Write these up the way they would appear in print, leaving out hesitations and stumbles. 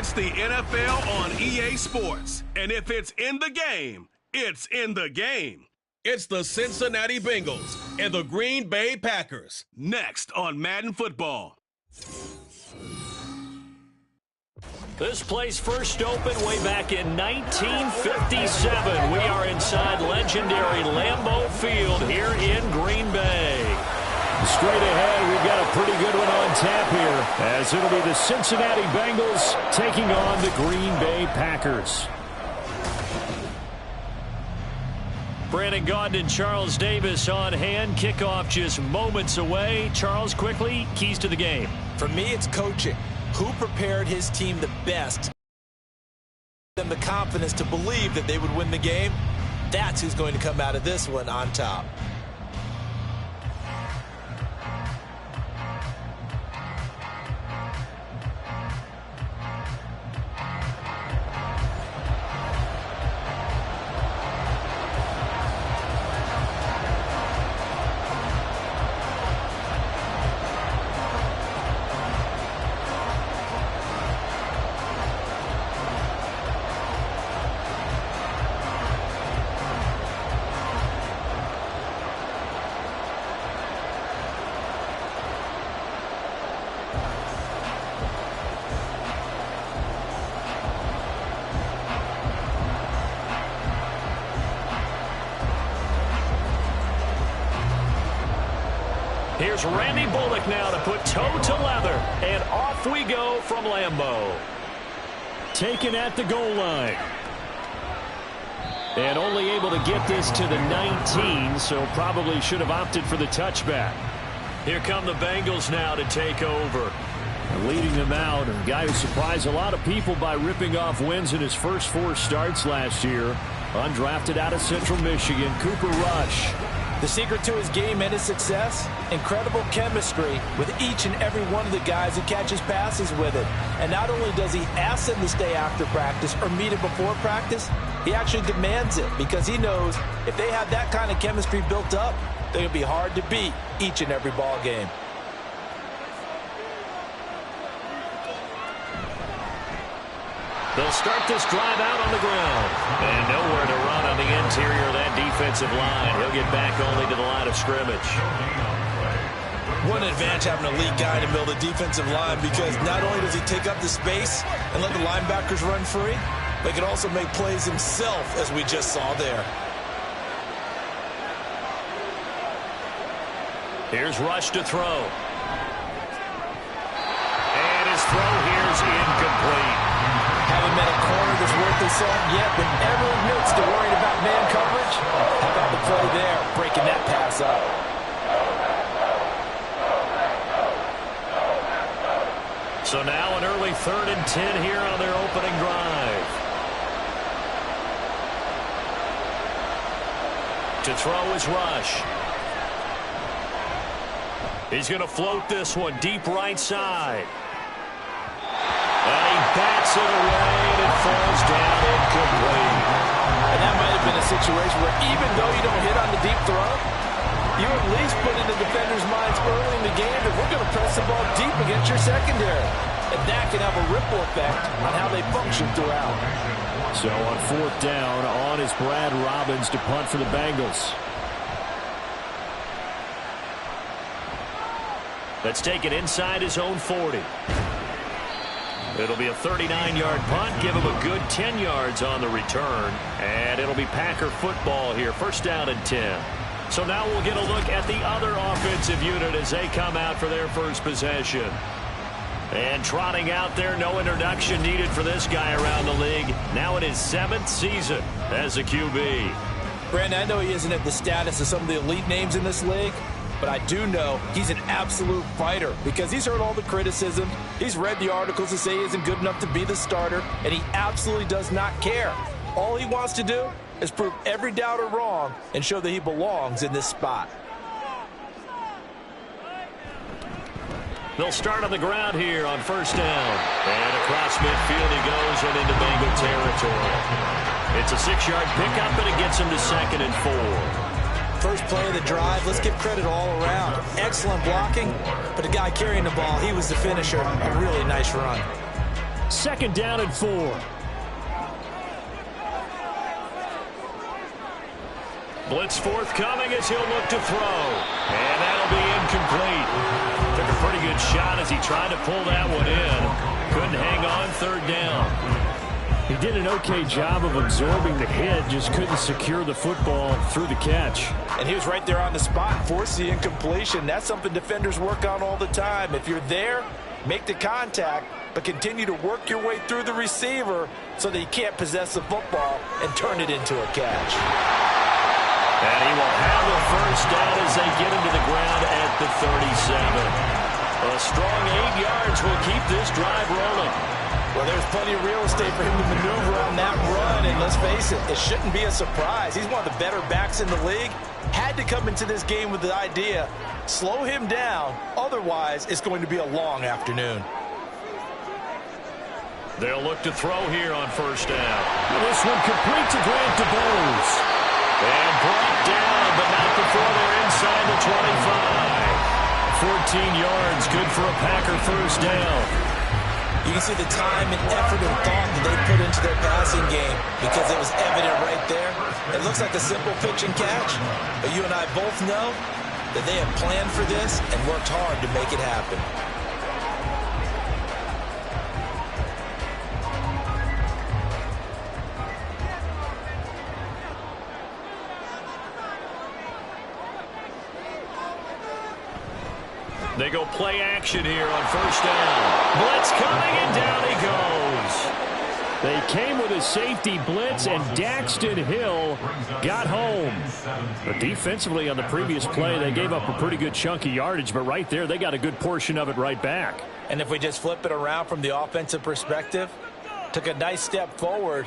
It's the NFL on EA Sports. And if it's in the game, it's in the game. It's the Cincinnati Bengals and the Green Bay Packers. Next on Madden Football. This place first opened way back in 1957. We are inside legendary Lambeau Field here in Green Bay. Straight ahead, we've got a pretty good one on tap here, as it'll be the Cincinnati Bengals taking on the Green Bay Packers. Brandon Gaudin and Charles Davis on hand. Kickoff just moments away. Charles, quickly, keys to the game. For me, it's coaching. Who prepared his team the best? Them the confidence to believe that they would win the game. That's who's going to come out of this one on top. Here's Randy Bullock now to put toe to leather, and off we go from Lambeau. Taken at the goal line. And only able to get this to the 19, so probably should have opted for the touchback. Here come the Bengals now to take over. Leading them out, a guy who surprised a lot of people by ripping off wins in his first 4 starts last year. Undrafted out of Central Michigan, Cooper Rush. The secret to his game and his success, incredible chemistry with each and every one of the guys who catches passes with it. And not only does he ask them to stay after practice or meet him before practice, he actually demands it because he knows if they have that kind of chemistry built up, they're going to be hard to beat each and every ball game. They'll start this drive out on the ground. And nowhere to run on the interior of that defensive line. He'll get back only to the line of scrimmage. What an advantage having an elite guy in the middle of the defensive line, because not only does he take up the space and let the linebackers run free, but he can also make plays himself, as we just saw there. Here's Rush to throw. And his throw here is incomplete. Haven't met a corner that's worth his salt yet, but ever admits to worrying about man coverage. How about the play there, breaking that pass up? So now an early 3rd and 10 here on their opening drive. To throw is Rush. He's going to float this one deep right side. And he bats it away, and it falls down incomplete. And that might have been a situation where even though you don't hit on the deep throw, you at least put in the defender's minds early in the game that we're going to press the ball deep against your secondary. And that can have a ripple effect on how they function throughout. So on 4th down, on is Brad Robbins to punt for the Bengals. Let's take it inside his own 40. It'll be a 39-yard punt, give him a good 10 yards on the return, and it'll be Packer football here, 1st down and 10. So now we'll get a look at the other offensive unit as they come out for their first possession. And trotting out there, no introduction needed for this guy around the league. Now in his 7th season as a QB. Brandon, I know he isn't at the status of some of the elite names in this league, but I do know he's an absolute fighter because he's heard all the criticism. He's read the articles that say he isn't good enough to be the starter, and he absolutely does not care. All he wants to do is prove every doubter wrong and show that he belongs in this spot. They'll start on the ground here on 1st down. And across midfield he goes and into Bengal territory. It's a 6-yard pickup, and it gets him to 2nd and 4. First play of the drive, let's give credit all around. Excellent blocking, but the guy carrying the ball, he was the finisher. A really nice run. 2nd down and 4. Blitz forthcoming as he'll look to throw. And that'll be incomplete. Took a pretty good shot as he tried to pull that one in. Couldn't hang on 3rd down. He did an okay job of absorbing the hit, just couldn't secure the football through the catch. And he was right there on the spot, forced the incompletion. That's something defenders work on all the time. If you're there, make the contact, but continue to work your way through the receiver so that you can't possess the football and turn it into a catch. And he will have the 1st down as they get into the ground at the 37. A strong 8 yards will keep this drive rolling. Well, there's plenty of real estate for him to maneuver on that run, and let's face it, it shouldn't be a surprise. He's one of the better backs in the league. Had to come into this game with the idea, slow him down, otherwise it's going to be a long afternoon. They'll look to throw here on 1st down. This one complete to Grant DeBose. And brought down, but not before they're inside the 25. 14 yards, good for a Packer 1st down. You can see the time and effort and thought that they put into their passing game because it was evident right there. It looks like a simple pitch and catch, but you and I both know that they have planned for this and worked hard to make it happen. They go play action here on 1st down. Blitz coming, and down he goes. They came with a safety blitz, and Daxton Hill got home. But defensively on the previous play, they gave up a pretty good chunk of yardage, but right there, they got a good portion of it right back. And if we just flip it around from the offensive perspective, took a nice step forward,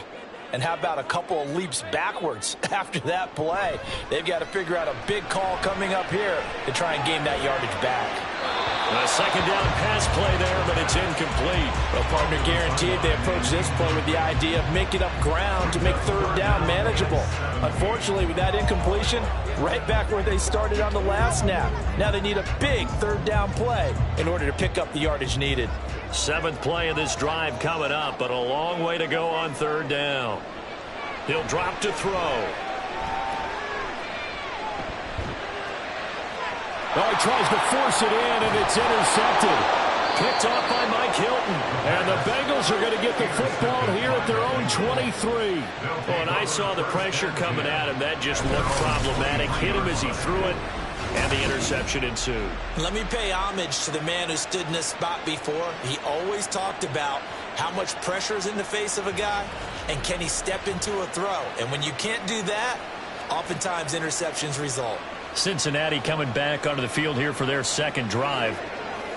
and how about a couple of leaps backwards after that play? They've got to figure out a big call coming up here to try and gain that yardage back. A 2nd down pass play there, but it's incomplete. Well, partner, guaranteed they approach this play with the idea of making up ground to make 3rd down manageable. Unfortunately, with that incompletion, right back where they started on the last snap. Now they need a big 3rd down play in order to pick up the yardage needed. 7th play of this drive coming up, but a long way to go on 3rd down. He'll drop to throw. Oh, he tries to force it in, and it's intercepted. Picked off by Mike Hilton. And the Bengals are going to get the football here at their own 23. Oh, and I saw the pressure coming at him. That just looked problematic. Hit him as he threw it, and the interception ensued. Let me pay homage to the man who stood in this spot before. He always talked about how much pressure is in the face of a guy, and can he step into a throw. And when you can't do that, oftentimes interceptions result. Cincinnati coming back onto the field here for their 2nd drive.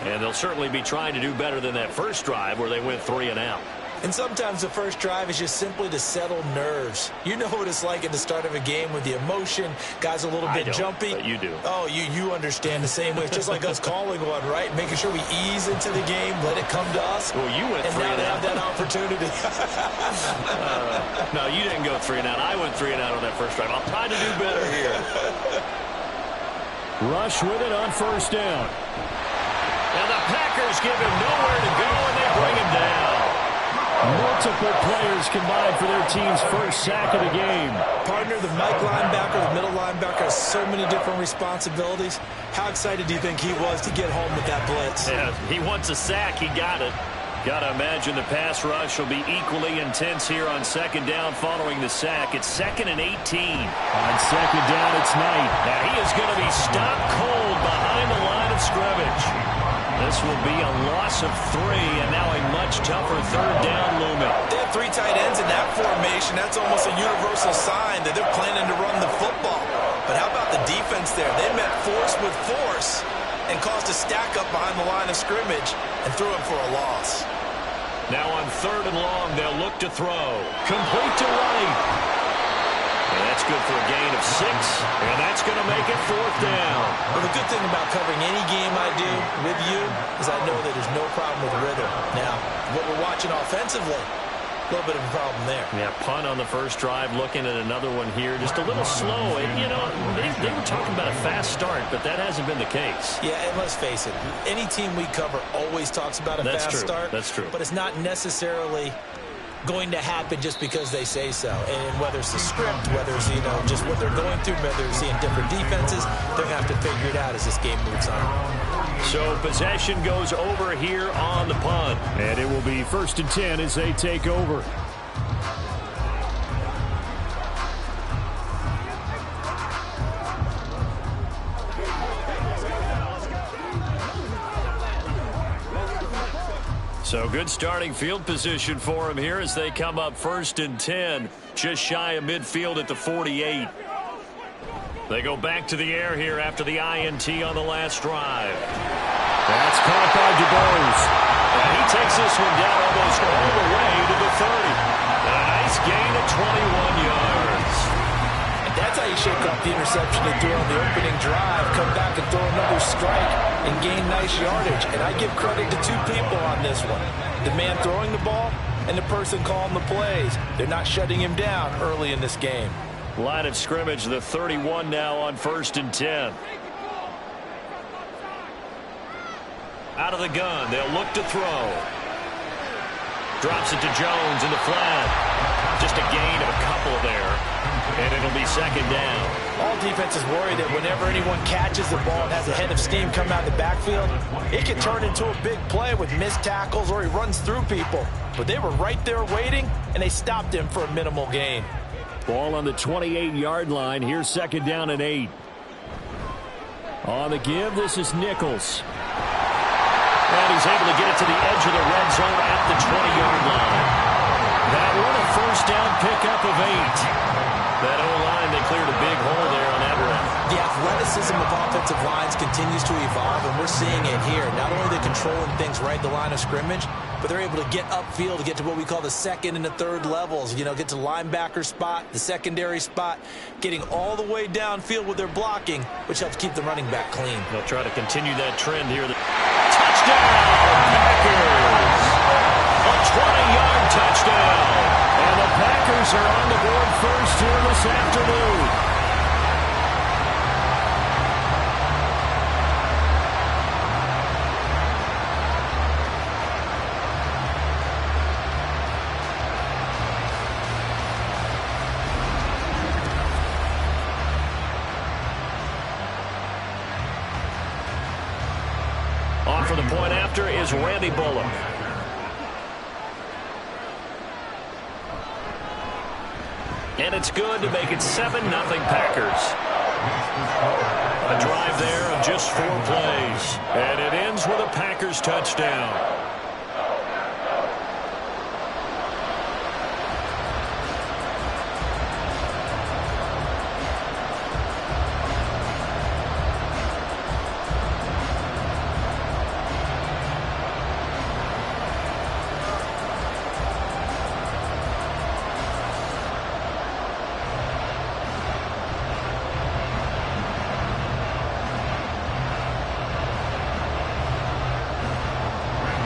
And they'll certainly be trying to do better than that 1st drive where they went 3 and out. And sometimes the 1st drive is just simply to settle nerves. You know what it's like at the start of a game with the emotion. Guys a little bit jumpy. But you do. Oh, you understand the same way. It's just like us calling one, right? Making sure we ease into the game, let it come to us. Well, you went 3 and out. And now they have that opportunity. No, you didn't go 3 and out. I went 3 and out on that 1st drive. I'll try to do better here. Rush with it on 1st down. And the Packers give him nowhere to go, and they bring him down. Multiple players combined for their team's 1st sack of the game. Partner, the Mike linebacker, the middle linebacker has so many different responsibilities. How excited do you think he was to get home with that blitz? Yeah, he wants a sack. He got it. Got to imagine the pass rush will be equally intense here on 2nd down following the sack. It's 2nd and 18. On 2nd down, it's Knight. Now he is going to be stopped cold behind the line of scrimmage. This will be a loss of 3, and now a much tougher 3rd down looming. They have 3 tight ends in that formation. That's almost a universal sign that they're planning to run the football. But how about the defense there? They met force with force and caused a stack up behind the line of scrimmage and threw him for a loss. Now on 3rd and long, they'll look to throw. Complete to Wright. And that's good for a gain of 6, and that's going to make it 4th down. Well, the good thing about covering any game I do with you is I know that there's no problem with rhythm. Now, what we're watching offensively, A little bit of a problem there. Yeah, punt on the first drive, looking at another one here. Just a little slow. And, you know, they were talking about a fast start, but that hasn't been the case. Yeah, and let's face it, any team we cover always talks about a fast start. That's true. But it's not necessarily going to happen just because they say so. And whether it's the script, whether it's, you know, just what they're going through, whether they're seeing different defenses, they're going to have to figure it out as this game moves on. So possession goes over here on the punt. And it will be 1st and 10 as they take over. So good starting field position for him here as they come up 1st and 10, just shy of midfield at the 48. They go back to the air here after the INT on the last drive. That's caught by DeBose. And he takes this one down almost all the way to the 30. And a nice gain of 21 yards. That's how you shake off the interception they threw on the opening drive, come back and throw another strike and gain nice yardage. And I give credit to two people on this one. The man throwing the ball and the person calling the plays. They're not shutting him down early in this game. Line of scrimmage, the 31 now on 1st and 10. Out of the gun, they'll look to throw. Drops it to Jones in the flat. Just a gain of a couple there. And it'll be 2nd down. All defenses worry that whenever anyone catches the ball and has a head of steam come out of the backfield, it can turn into a big play with missed tackles or he runs through people. But they were right there waiting, and they stopped him for a minimal gain. Ball on the 28-yard line. Here's 2nd down and 8. On the give, this is Nichols. And he's able to get it to the edge of the red zone at the 20-yard line. That one a 1st down pickup of 8. That O-line, they cleared a big hole there on that run. The athleticism of offensive lines continues to evolve, and we're seeing it here. Not only are they controlling things right at the line of scrimmage, but they're able to get upfield to get to what we call the 2nd and the 3rd levels. You know, get to linebacker spot, the secondary spot, getting all the way downfield with their blocking, which helps keep the running back clean. They'll try to continue that trend here. Touchdown, Packers! A 20-yard touchdown. And the Packers are on the board first here this afternoon. On for the point after is Randy Bullock. And it's good to make it 7-0 Packers. A drive there of just 4 plays. And it ends with a Packers touchdown.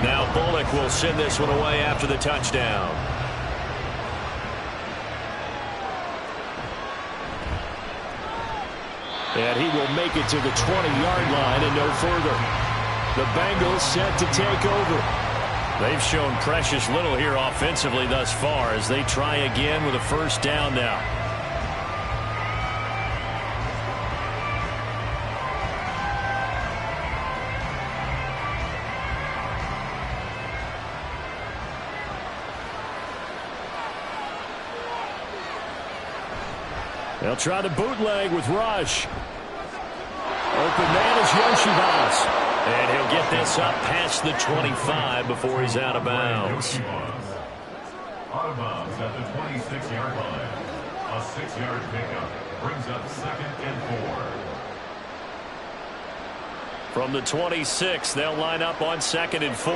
Now Bullock will send this one away after the touchdown. And he will make it to the 20-yard line and no further. The Bengals set to take over. They've shown precious little here offensively thus far as they try again with a 1st down now. They'll try to bootleg with Rush. Open man is Yoshibas. And he'll get this up past the 25 before he's out of bounds. Out of bounds at the 26-yard line. A 6-yard pickup brings up 2nd and 4. From the 26, they'll line up on 2nd and 4.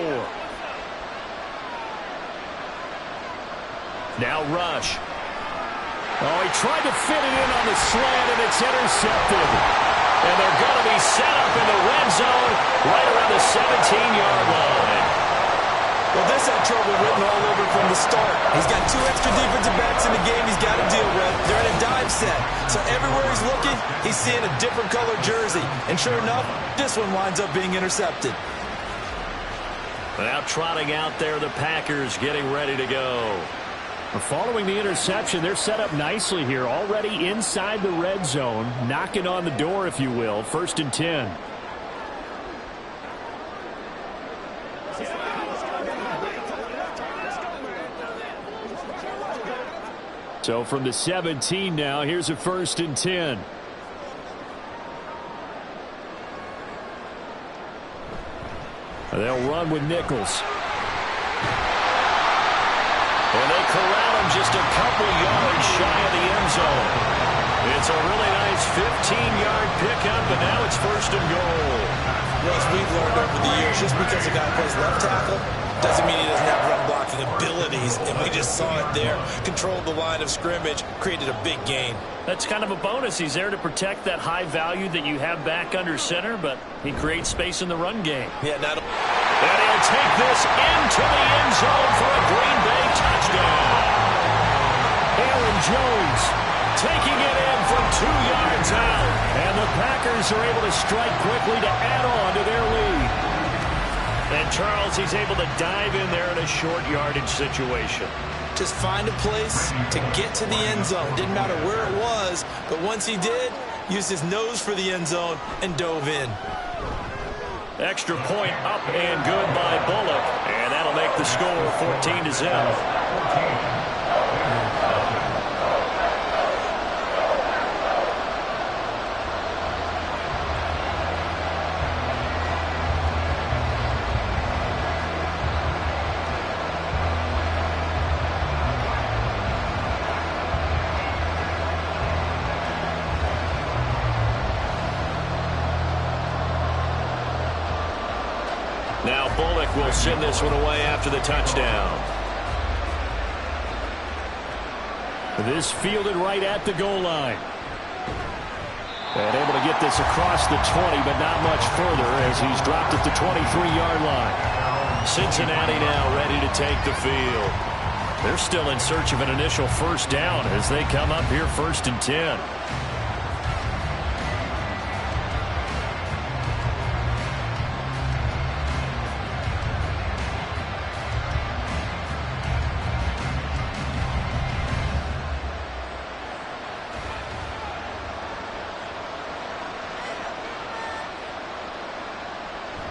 Now Rush. Oh, he tried to fit it in on the slant, and it's intercepted. And they're going to be set up in the red zone right around the 17-yard line. Well, this had trouble written all over from the start. He's got 2 extra defensive backs in the game he's got to deal with. They're in a dive set. So everywhere he's looking, he's seeing a different colored jersey. And sure enough, this one winds up being intercepted. Now trotting out there, the Packers getting ready to go. Following the interception, they're set up nicely here. Already inside the red zone. Knocking on the door, if you will. 1st and 10. So from the 17 now, here's a 1st and 10. They'll run with Nichols. And they corral him just a couple yards shy of the end zone. It's a really nice 15-yard pickup, and now it's 1st and goal. Well, as we've learned over the years, just because a guy plays left tackle doesn't mean he doesn't have run-blocking abilities, and we just saw it there. Controlled the line of scrimmage, created a big gain. That's kind of a bonus. He's there to protect that high value that you have back under center, but he creates space in the run game. Yeah, not. And he'll take this into the end zone for a Green Bay touchdown. Aaron Jones Taking it in from 2 yards out. And the Packers are able to strike quickly to add on to their lead. And Charles, he's able to dive in there in a short yardage situation. Just find a place to get to the end zone. Didn't matter where it was, but once he did, used his nose for the end zone and dove in. Extra point up and good by Bullock. And that'll make the score 14-0. Now Bullock will send this one away after the touchdown. This fielded right at the goal line. And able to get this across the 20, but not much further as he's dropped at the 23-yard line. Cincinnati now ready to take the field. They're still in search of an initial first down as they come up here 1st and 10.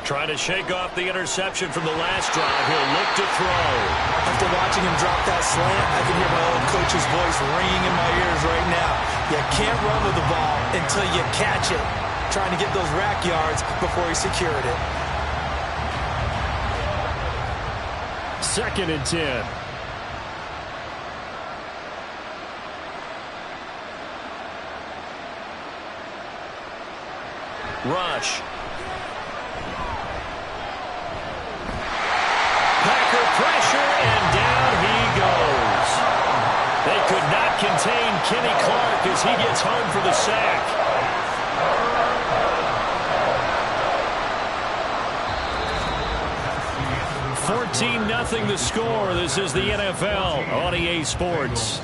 Trying to shake off the interception from the last drive. He'll look to throw. After watching him drop that slant, I can hear my old coach's voice ringing in my ears right now. You can't run with the ball until you catch it. Trying to get those rack yards before he secured it. 2nd and 10. Rush. Packer pressure, and down he goes. They could not contain Kenny Clark as he gets home for the sack. $14-0 the score. This is the NFL on EA Sports.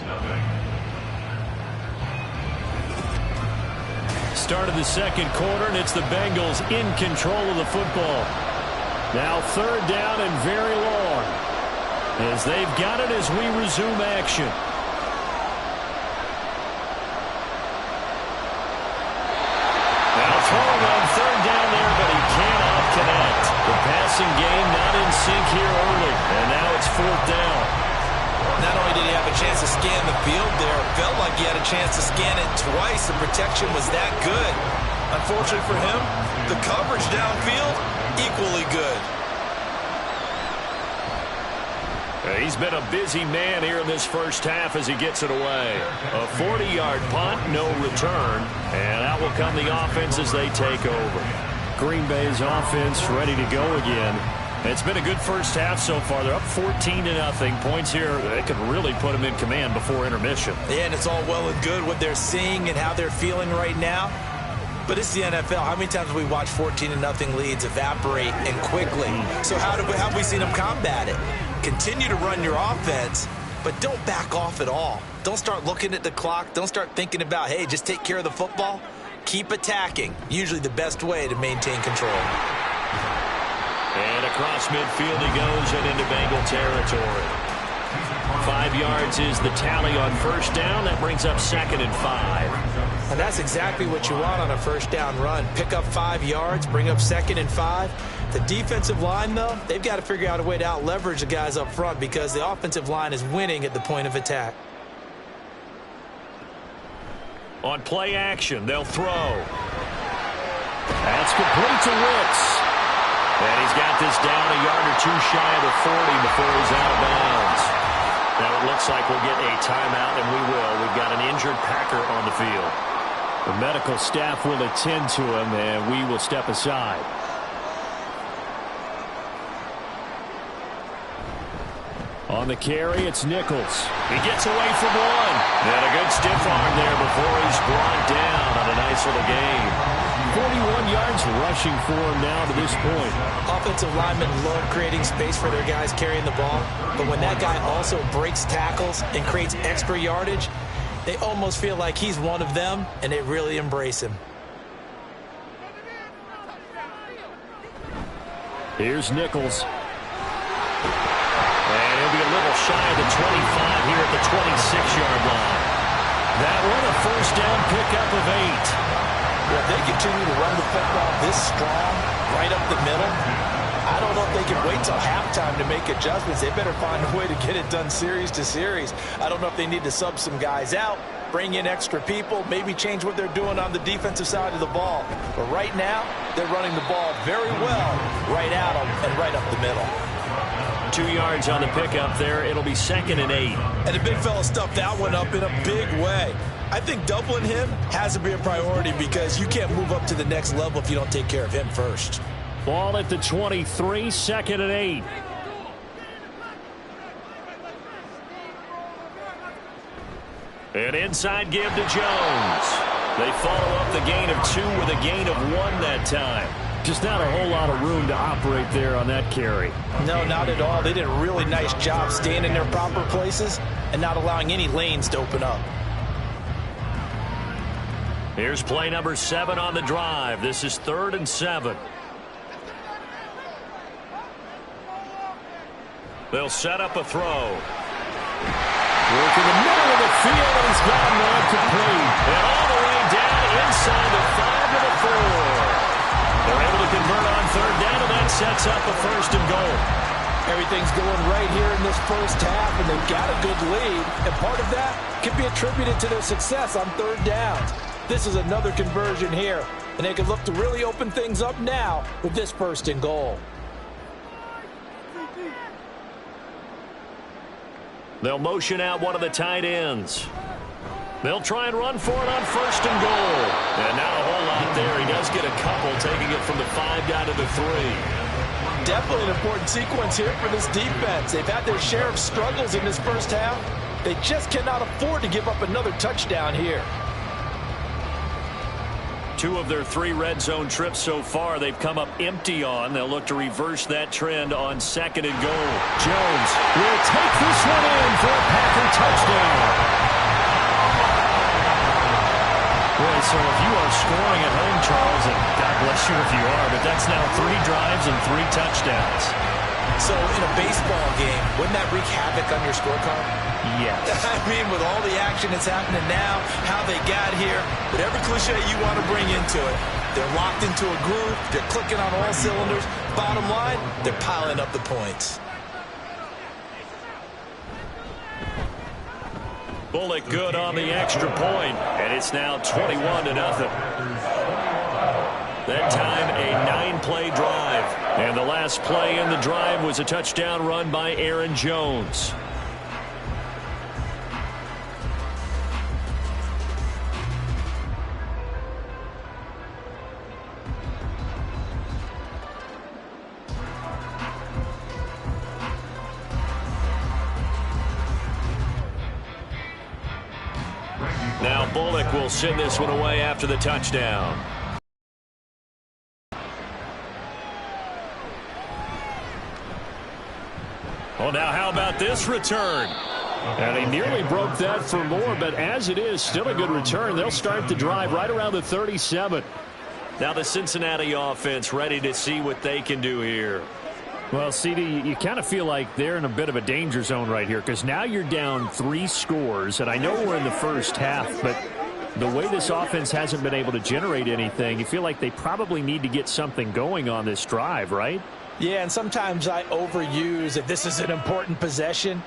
Start of the second quarter, and it's the Bengals in control of the football. Now 3rd down and very long as they've got it as we resume action. Now throwing on 3rd down there, but he cannot connect. The passing game not in sync here early, and now it's 4th down. Not only did he have a chance to scan the field there, it felt like he had a chance to scan it twice. The protection was that good. Unfortunately for him, the coverage downfield, equally good. He's been a busy man here in this first half as he gets it away. A 40-yard punt, no return, and out will come the offense as they take over. Green Bay's offense ready to go again. It's been a good first half so far. They're up 14-0. Points here, they could really put them in command before intermission. Yeah, and it's all well and good what they're seeing and how they're feeling right now. But it's the NFL. How many times have we watched 14-0 leads evaporate and quickly? So how have we seen them combat it? Continue to run your offense, but don't back off at all. Don't start looking at the clock. Don't start thinking about, hey, just take care of the football. Keep attacking. Usually the best way to maintain control. And across midfield he goes and into Bengal territory. 5 yards is the tally on first down. That brings up 2nd and 5. And that's exactly what you want on a first down run. Pick up 5 yards, bring up 2nd and 5. The defensive line, though, they've got to figure out a way to out-leverage the guys up front because the offensive line is winning at the point of attack. On play action, they'll throw. That's complete to Wicks. And he's got this down a yard or two shy of the 40 before he's out of bounds. Now it looks like we'll get a timeout, and we will. We've got an injured Packer on the field. The medical staff will attend to him, and we will step aside. On the carry, it's Nichols. He gets away from one. And a good stiff arm there before he's brought down on a nice little game. 41 yards rushing for him now to this point. Offensive linemen love creating space for their guys carrying the ball, but when that guy also breaks tackles and creates extra yardage, they almost feel like he's one of them, and they really embrace him. Here's Nichols. And he'll be a little shy of the 25 here at the 26-yard line. That one a first down pickup of 8. Well, if they continue to run the football this strong, right up the middle, I don't know if they can wait till halftime to make adjustments. They better find a way to get it done series to series. I don't know if they need to sub some guys out, bring in extra people, maybe change what they're doing on the defensive side of the ball. But right now, they're running the ball very well right at them and right up the middle. 2 yards on the pickup there. It'll be 2nd and 8. And the big fella stuffed that one up in a big way. I think doubling him has to be a priority because you can't move up to the next level if you don't take care of him first. Ball at the 23, 2nd and 8. An inside give to Jones. They follow up the gain of 2 with a gain of 1 that time. Just not a whole lot of room to operate there on that carry. No, not at all. They did a really nice job staying in their proper places and not allowing any lanes to open up. Here's play number 7 on the drive. This is 3rd and 7. They'll set up a throw. Work in the middle of the field, and he's got one complete. And all the way down inside the 5 to the 4. They're able to convert on 3rd down, and that sets up a 1st and goal. Everything's going right here in this first half, and they've got a good lead. And part of that can be attributed to their success on 3rd downs. This is another conversion here, and they can look to really open things up now with this 1st and goal. They'll motion out one of the tight ends. They'll try and run for it on 1st and goal. And not a whole lot there. He does get a couple, taking it from the 5 down to the 3. Definitely an important sequence here for this defense. They've had their share of struggles in this first half. They just cannot afford to give up another touchdown here. 2 of their 3 red zone trips so far they've come up empty on. They'll look to reverse that trend on 2nd and goal. Jones will take this one in for a Packer touchdown. Boy, so if you are scoring at home, Charles, and God bless you if you are, but that's now 3 drives and 3 touchdowns. So in a baseball game, wouldn't that wreak havoc on your scorecard? Yes. I mean, with all the action that's happening now, how they got here, whatever cliche you want to bring into it, they're locked into a groove, they're clicking on all cylinders. Bottom line, they're piling up the points. Bullock good on the extra point, and it's now 21-0. That time, a 9-play drive. And the last play in the drive was a touchdown run by Aaron Jones. Now Bullock will send this one away after the touchdown. Well, now how about this return? And he nearly broke that for more, but as it is, still a good return. They'll start the drive right around the 37. Now the Cincinnati offense ready to see what they can do here. Well, CD, you kind of feel like they're in a bit of a danger zone right here because now you're down 3 scores, and I know we're in the first half, but the way this offense hasn't been able to generate anything, you feel like they probably need to get something going on this drive, right? Yeah, and sometimes I overuse if this is an important possession.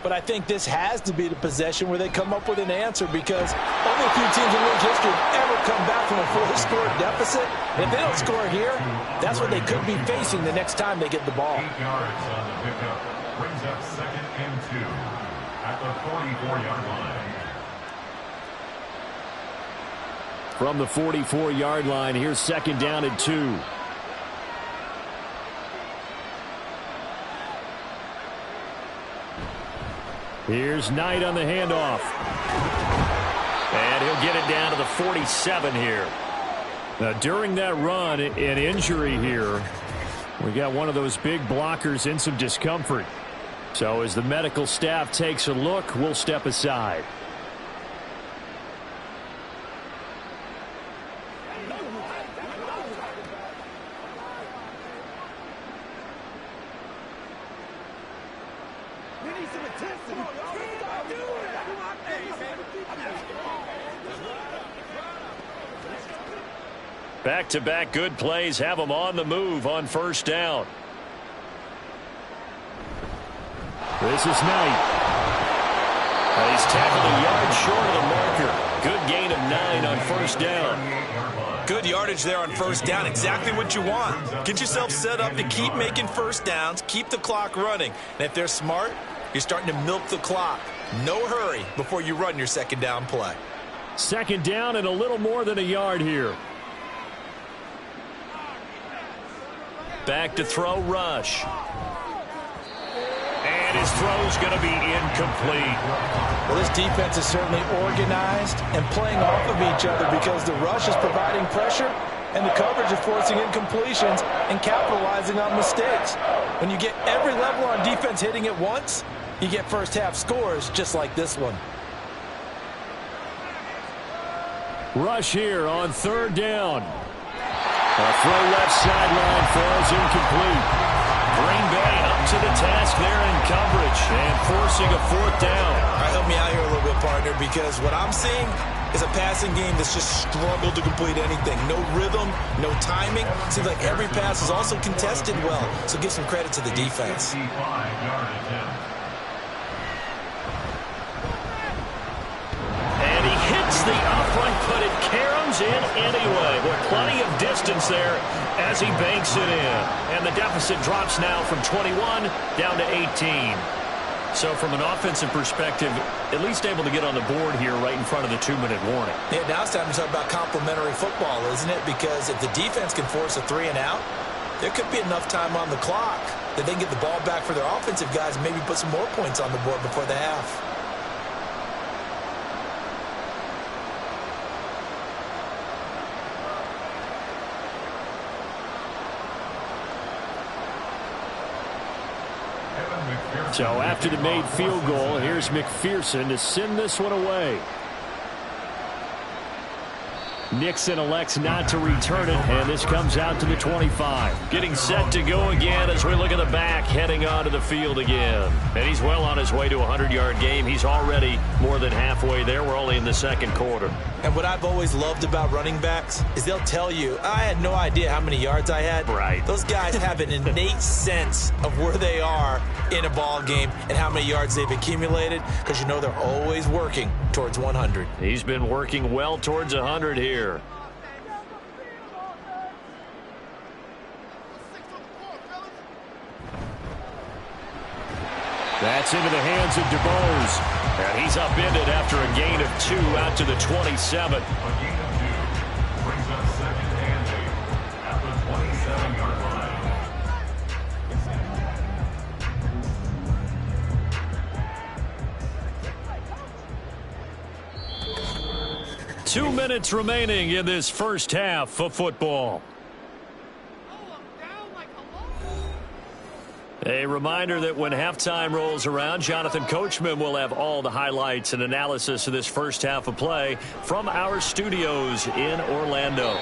But I think this has to be the possession where they come up with an answer because only a few teams in league history have ever come back from a 4-score deficit. And if they don't score here, that's what they could be facing the next time they get the ball. 8 yards on the pickup. Brings up 2nd and 2 at the 44-yard line. From the 44-yard line, here's 2nd down and 2. Here's Knight on the handoff. And he'll get it down to the 47 here. Now, during that run, an injury here. We got one of those big blockers in some discomfort. So as the medical staff takes a look, we'll step aside. Back-to-back good plays have them on the move on 1st down. This is Knight. He's tackled a yard short of the marker. Good gain of 9 on 1st down. Good yardage there on 1st down. Exactly what you want. Get yourself set up to keep making 1st downs, keep the clock running. And if they're smart, you're starting to milk the clock. No hurry before you run your 2nd down play. 2nd down and a little more than a yard here. Back to throw, Rush. And his throw's going to be incomplete. Well, this defense is certainly organized and playing off of each other because the rush is providing pressure and the coverage is forcing incompletions and capitalizing on mistakes. When you get every level on defense hitting at once, you get first half scores just like this one. Rush here on 3rd down. A throw left sideline falls incomplete. Green Bay up to the task there in coverage and forcing a 4th down. All right, help me out here a little bit, partner, because what I'm seeing is a passing game that's just struggled to complete anything. No rhythm, no timing. Seems like every pass is also contested well, so give some credit to the defense. 55-yard attempt. And he hits the upright, but it caroms in anyway. With plenty of distance there as he banks it in. And the deficit drops now from 21 down to 18. So from an offensive perspective, at least able to get on the board here right in front of the 2-minute warning. Yeah, now it's time to talk about complementary football, isn't it? Because if the defense can force a 3 and out, there could be enough time on the clock that they can get the ball back for their offensive guys and maybe put some more points on the board before the half. So after the made field goal, here's McPherson to send this one away. Nixon elects not to return it, and this comes out to the 25. Getting set to go again as we look at the back, heading onto the field again. And he's well on his way to a 100-yard game. He's already more than halfway there. We're only in the 2nd quarter. And what I've always loved about running backs is they'll tell you, I had no idea how many yards I had. Right. Those guys have an innate sense of where they are in a ball game and how many yards they've accumulated because you know they're always working towards 100. He's been working well towards 100 here. That's into the hands of DeBose. And he's upended after a gain of 2 out to the 27. A gain of 2 brings up 2nd and 8 at the 27-yard line. 2 minutes remaining in this first half of football. A reminder that when halftime rolls around, Jonathan Coachman will have all the highlights and analysis of this first half of play from our studios in Orlando.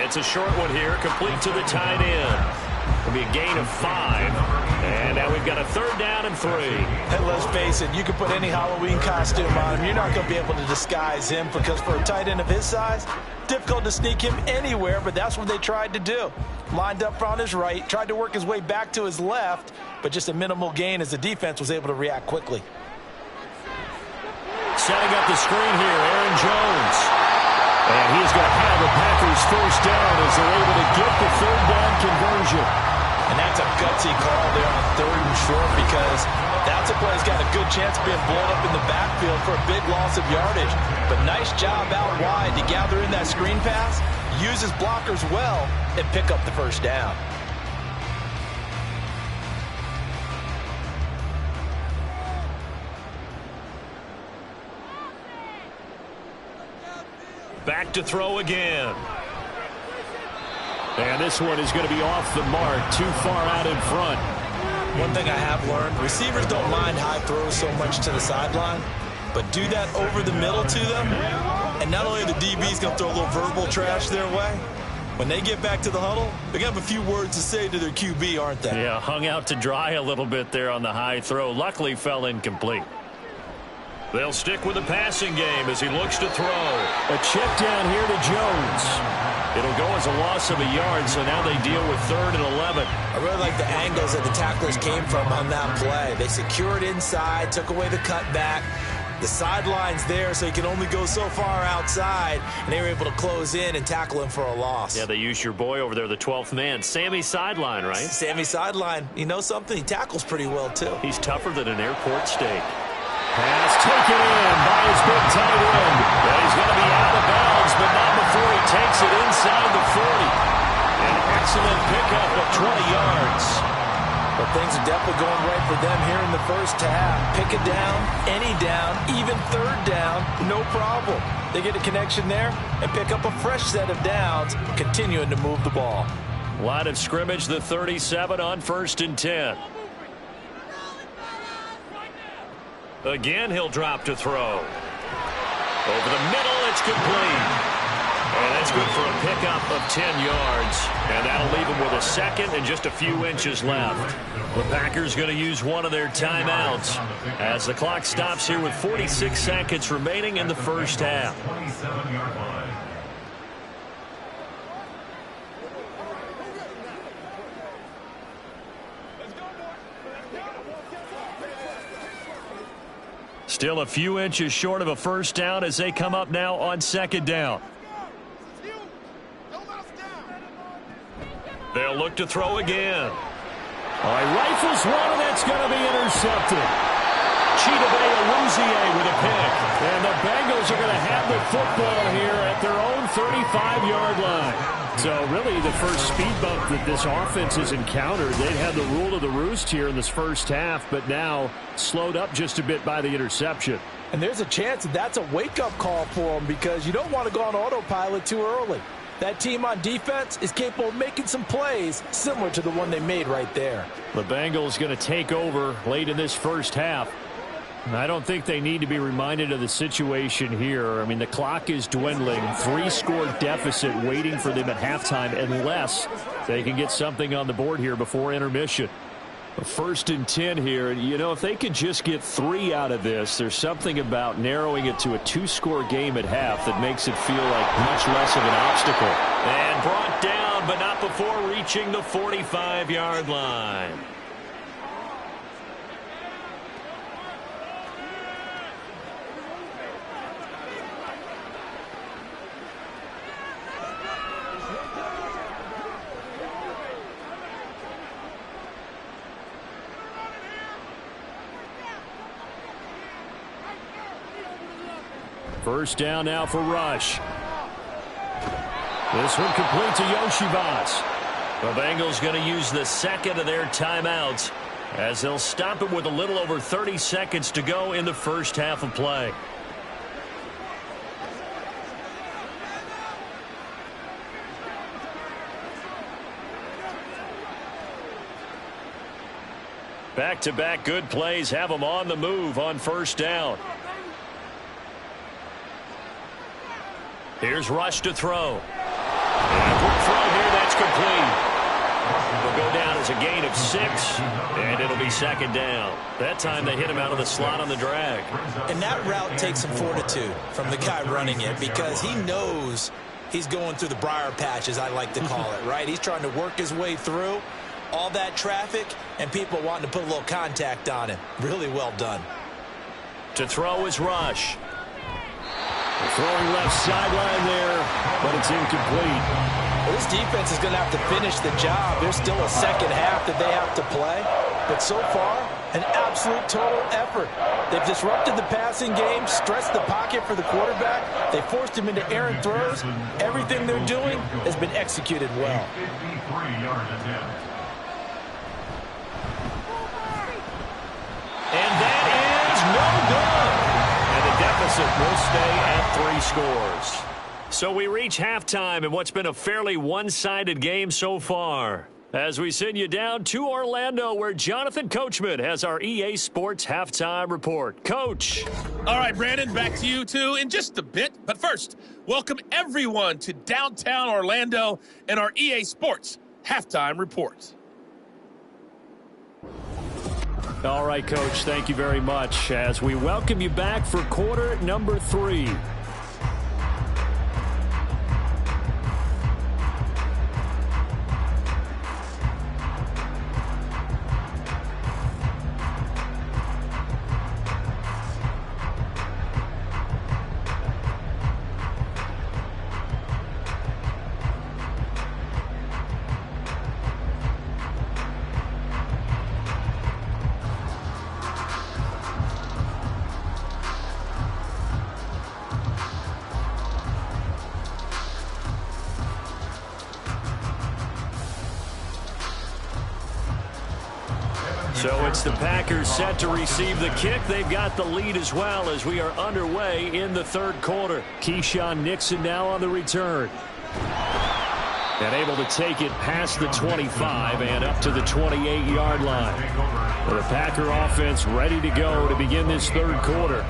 It's a short one here, complete to the tight end. It'll be a gain of 5. And now we've got a 3rd down and 3. And let's face it, you can put any Halloween costume on him. You're not going to be able to disguise him because for a tight end of his size, difficult to sneak him anywhere, but that's what they tried to do. Lined up on his right, tried to work his way back to his left, but just a minimal gain as the defense was able to react quickly. Setting up the screen here, Aaron Jones. And he's going to have the Packers first down as they're able to get the 3rd down conversion. And that's a gutsy call there on 3rd and short because that's a play that's got a good chance of being blown up in the backfield for a big loss of yardage. But nice job out wide to gather in that screen pass, use his blockers well, and pick up the first down. Back to throw again. And this one is going to be off the mark, too far out in front. One thing I have learned, receivers don't mind high throws so much to the sideline, but do that over the middle to them, and not only are the DBs going to throw a little verbal trash their way, when they get back to the huddle, they're going to have a few words to say to their QB, aren't they? Yeah, hung out to dry a little bit there on the high throw. Luckily fell incomplete. They'll stick with the passing game as he looks to throw. A check down here to Jones. It'll go as a loss of a yard, so now they deal with 3rd and 11. I really like the angles that the tacklers came from on that play. They secured inside, took away the cutback. The sideline's there, so he can only go so far outside, and they were able to close in and tackle him for a loss. Yeah, they used your boy over there, the 12th man, Sammy Sideline, right? Sammy Sideline. You know something? He tackles pretty well, too. He's tougher than an airport steak. Pass taken in by his big tight end. And he's going to be out of bounds, but not before he takes it inside the 40. An excellent pickup of 20 yards. But things are definitely going right for them here in the first half. Pick a down, any down, even 3rd down, no problem. They get a connection there and pick up a fresh set of downs, continuing to move the ball. Line of scrimmage, the 37 on 1st and 10. Again, he'll drop to throw. Over the middle, it's complete. And that's good for a pickup of 10 yards. And that'll leave him with a 2nd and just a few inches left. The Packers going to use one of their timeouts as the clock stops here with 46 seconds remaining in the first half. 27-yard line. Still a few inches short of a first down as they come up now on 2nd down. They'll look to throw again. Rifles one, and that's going to be intercepted. Chidobe Awuzie with a pick. And the Bengals are going to have the football here at their own 35-yard line. So really the first speed bump that this offense has encountered. They'd had the rule of the roost here in this first half, but now slowed up just a bit by the interception. And there's a chance that that's a wake-up call for them because you don't want to go on autopilot too early. That team on defense is capable of making some plays similar to the one they made right there. The Bengals going to take over late in this first half. I don't think they need to be reminded of the situation here. I mean, the clock is dwindling. 3-score deficit waiting for them at halftime unless they can get something on the board here before intermission. 1st and 10 here. You know, if they could just get 3 out of this, there's something about narrowing it to a 2-score game at half that makes it feel like much less of an obstacle. And brought down, but not before reaching the 45-yard line. First down now for Rush. This one complete to Yoshibas. The Bengals going to use the 2nd of their timeouts as they'll stop it with a little over 30 seconds to go in the first half of play. Back-to-back good plays have them on the move on first down. Here's Rush to throw. And a quick throw here, that's complete. Will go down as a gain of 6, and it'll be second down. That time they hit him out of the slot on the drag. And that route takes some fortitude from the guy running it because he knows he's going through the briar patch, as I like to call it, right? He's trying to work his way through all that traffic and people wanting to put a little contact on him. Really well done. To throw is Rush. Throwing left sideline there, but it's incomplete. Well, this defense is going to have to finish the job. There's still a second half that they have to play. But so far, an absolute total effort. They've disrupted the passing game, stressed the pocket for the quarterback. They forced him into errant throws. Everything they're doing has been executed well. And that is no good. And the deficit will stay at 3 scores. So we reach halftime in what's been a fairly one-sided game so far. As we send you down to Orlando, where Jonathan Coachman has our EA Sports Halftime Report. Coach. All right, Brandon, back to you two in just a bit. But first, welcome everyone to downtown Orlando and our EA Sports Halftime Report. All right, Coach, thank you very much as we welcome you back for quarter number 3. So it's the Packers set to receive the kick. They've got the lead as well as we are underway in the third quarter. Keyshawn Nixon now on the return. And able to take it past the 25 and up to the 28-yard line. The Packer offense ready to go to begin this third quarter.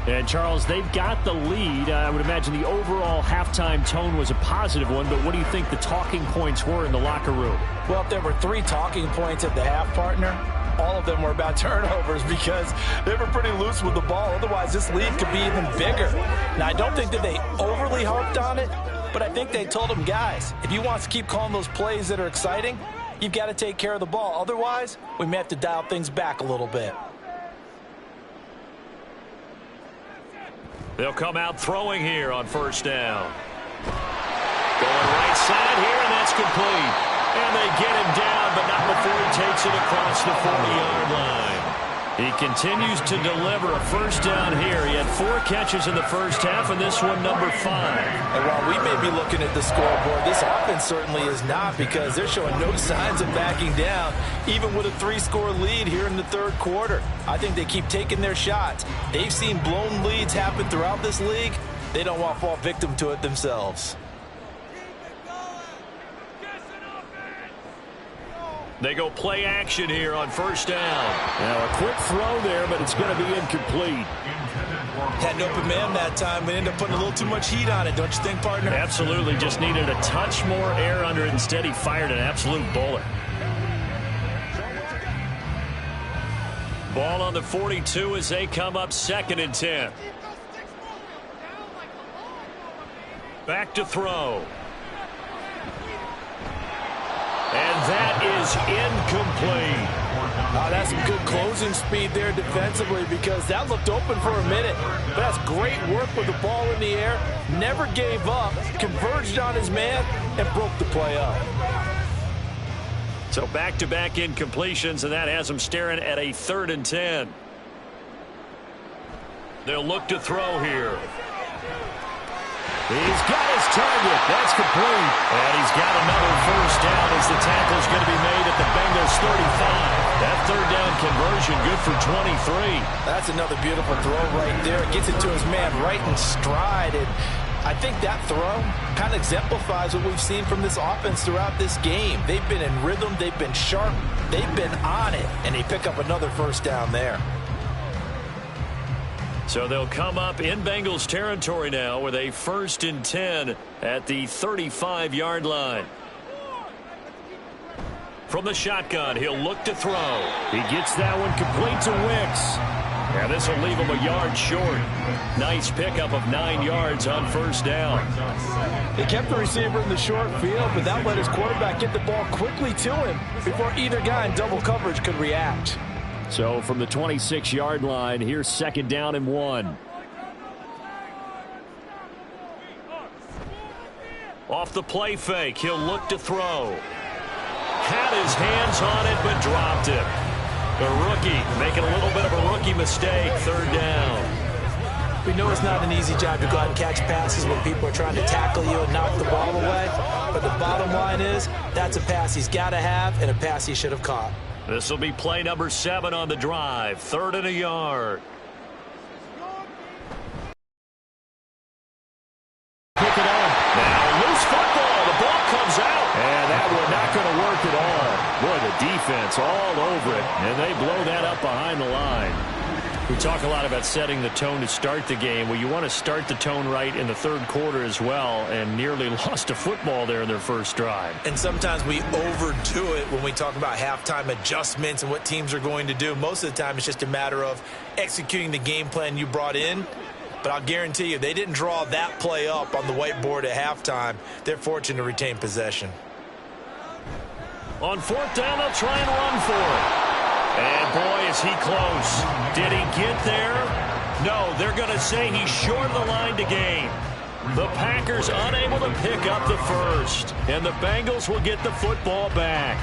And, Charles, they've got the lead. I would imagine the overall halftime tone was a positive one, but what do you think the talking points were in the locker room? Well, if there were 3 talking points at the half, partner, all of them were about turnovers because they were pretty loose with the ball. Otherwise, this lead could be even bigger. Now, I don't think that they overly harped on it, but I think they told them, guys, if you want to keep calling those plays that are exciting, you've got to take care of the ball. Otherwise, we may have to dial things back a little bit. They'll come out throwing here on first down. Going right side here, and that's complete. And they get him down, but not before he takes it across the 40-yard line. He continues to deliver a first down here. He had 4 catches in the first half, and this one number 5. And while we may be looking at the scoreboard, this offense certainly is not because they're showing no signs of backing down, even with a 3-score lead here in the third quarter. I think they keep taking their shots. They've seen blown leads happen throughout this league. They don't want to fall victim to it themselves. They go play action here on first down. Now a quick throw there, but it's going to be incomplete. Had an open man that time, but ended up putting a little too much heat on it, don't you think, partner? Absolutely. Just needed a touch more air under it. Instead, he fired an absolute bullet. Ball on the 42 as they come up 2nd and 10. Back to throw. And that is incomplete. That's some good closing speed there defensively because that looked open for a minute. But that's great work with the ball in the air. Never gave up, converged on his man, and broke the play up. So back-to-back incompletions, and that has them staring at a 3rd and 10. They'll look to throw here. He's got his target. That's complete. And he's got another first down as the tackle's going to be made at the Bengals 35. That 3rd down conversion good for 23. That's another beautiful throw right there. Gets it to his man right in stride. And I think that throw kind of exemplifies what we've seen from this offense throughout this game. They've been in rhythm. They've been sharp. They've been on it. And they pick up another first down there. So they'll come up in Bengals territory now with a 1st and 10 at the 35-yard line. From the shotgun, he'll look to throw. He gets that one complete to Wicks. And this will leave him a yard short. Nice pickup of 9 yards on first down. They kept the receiver in the short field, but that let his quarterback get the ball quickly to him before either guy in double coverage could react. So from the 26-yard line, here's 2nd down and 1. Off the play fake, he'll look to throw. Had his hands on it, but dropped it. The rookie making a little bit of a rookie mistake, 3rd down. We know it's not an easy job to go out and catch passes when people are trying to tackle you and knock the ball away. But the bottom line is, that's a pass he's got to have and a pass he should have caught. This will be play number 7 on the drive, 3rd and a yard. Pick it up. Now loose football. The ball comes out. And that one not going to work at all. Boy, the defense all over it. And they blow that up behind the line. We talk a lot about setting the tone to start the game. Well, you want to start the tone right in the 3rd quarter as well, and nearly lost a football there in their first drive. And sometimes we overdo it when we talk about halftime adjustments and what teams are going to do. Most of the time, it's just a matter of executing the game plan you brought in. But I'll guarantee you, they didn't draw that play up on the whiteboard at halftime. They're fortunate to retain possession. On 4th down, they'll try and run for it. And boy, is he close. Did he get there? No, they're going to say he's short of the line to gain. The Packers unable to pick up the first. And the Bengals will get the football back.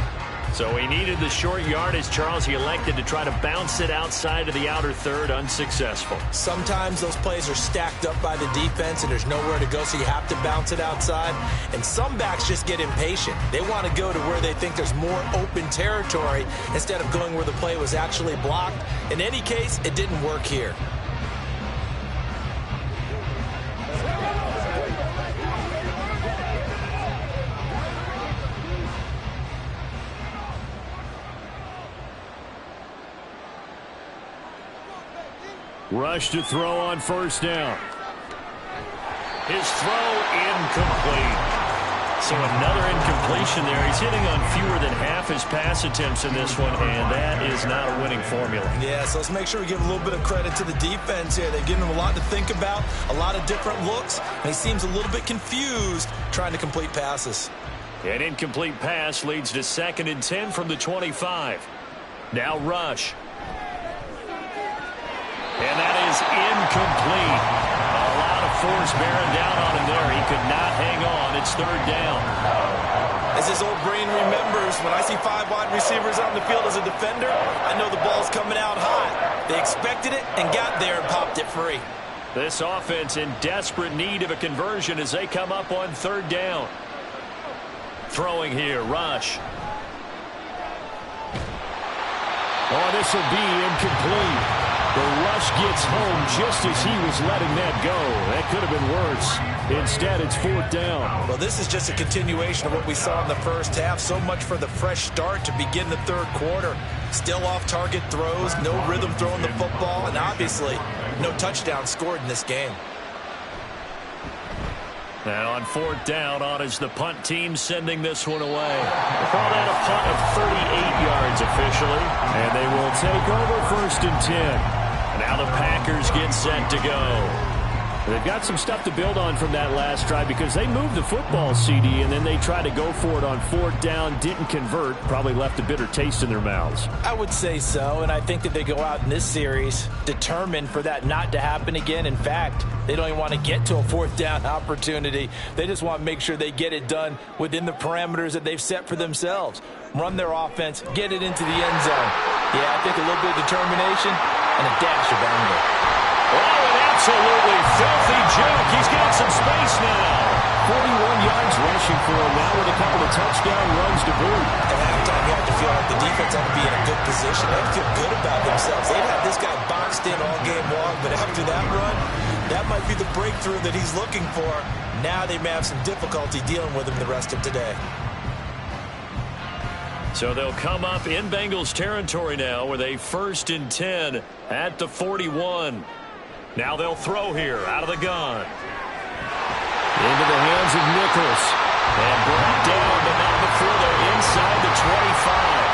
So he needed the short yardage, Charles. He elected to try to bounce it outside of the outer third, unsuccessful. Sometimes those plays are stacked up by the defense and there's nowhere to go, so you have to bounce it outside. And some backs just get impatient. They want to go to where they think there's more open territory instead of going where the play was actually blocked. In any case, it didn't work here. Rush to throw on 1st down. His throw incomplete. So another incompletion there. He's hitting on fewer than half his pass attempts in this one, and that is not a winning formula. Yeah, so let's make sure we give a little bit of credit to the defense here. They've given him a lot to think about, a lot of different looks, and he seems a little bit confused trying to complete passes. An incomplete pass leads to 2nd and 10 from the 25. Now Rush. And that is incomplete. A lot of force bearing down on him there. He could not hang on. It's 3rd down. As his old brain remembers, when I see 5 wide receivers on the field as a defender, I know the ball's coming out hot. They expected it and got there and popped it free. This offense in desperate need of a conversion as they come up on 3rd down. Throwing here, Rush. Oh, this will be incomplete. The rush gets home just as he was letting that go. That could have been worse. Instead, it's 4th down. Well, this is just a continuation of what we saw in the first half. So much for the fresh start to begin the 3rd quarter. Still off-target throws, no rhythm throwing the football, and obviously no touchdown scored in this game. Now on 4th down, on is the punt team sending this one away. They call that a punt of 38 yards officially. And they will take over 1st and 10. Now the Packers get set to go. They've got some stuff to build on from that last drive because they moved the football, CD, and then they tried to go for it on 4th down, didn't convert, probably left a bitter taste in their mouths. I would say so, and I think that they go out in this series determined for that not to happen again. In fact, they don't even want to get to a 4th down opportunity. They just want to make sure they get it done within the parameters that they've set for themselves. Run their offense, get it into the end zone. Yeah, I think a little bit of determination and a dash of anger. Oh, an absolutely filthy juke. He's got some space now. 41 yards rushing for him now with a couple of touchdown runs to boot. At halftime, you have to feel like the defense had to be in a good position. They have to feel good about themselves. They've had this guy boxed in all game long, but after that run, That might be the breakthrough that he's looking for. Now they may have some difficulty dealing with him the rest of today. So they'll come up in Bengals territory now with a 1st and 10 at the 41. Now they'll throw here out of the gun. Into the hands of Nichols. And brought down, but not before they're inside the 25.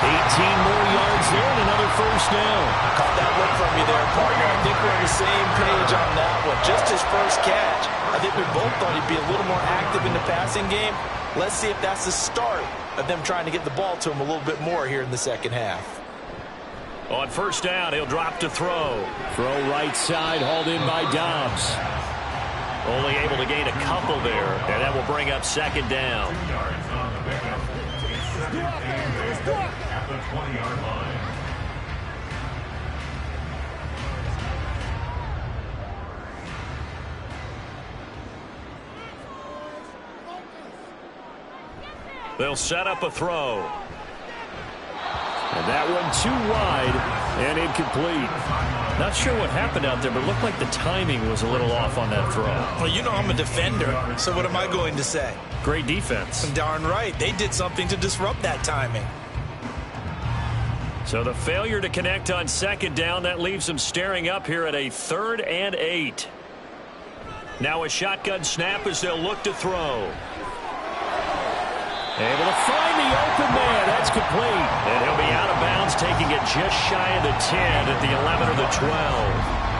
18 more yards there and another 1st down. Caught that one from you there, partner. I think we're on the same page on that one. Just his first catch. I think we both thought he'd be a little more active in the passing game. Let's see if that's the start of them trying to get the ball to him a little bit more here in the second half. On 1st down, he'll drop to throw. Throw right side, hauled in by Dobbs. Only able to gain a couple there, and that will bring up 2nd down. 2 yards on the pickup. It's 2nd and 10 at the 20-yard line. They'll set up a throw. And that one too wide and incomplete. Not sure what happened out there, but it looked like the timing was a little off on that throw. Well, you know I'm a defender, so what am I going to say? Great defense. Darn right. They did something to disrupt that timing. So the failure to connect on 2nd down, that leaves them staring up here at a 3rd and 8. Now a shotgun snap as they'll look to throw. Able to find the open man. That's complete. And he'll be out of bounds, taking it just shy of the 10 at the 11 or the 12.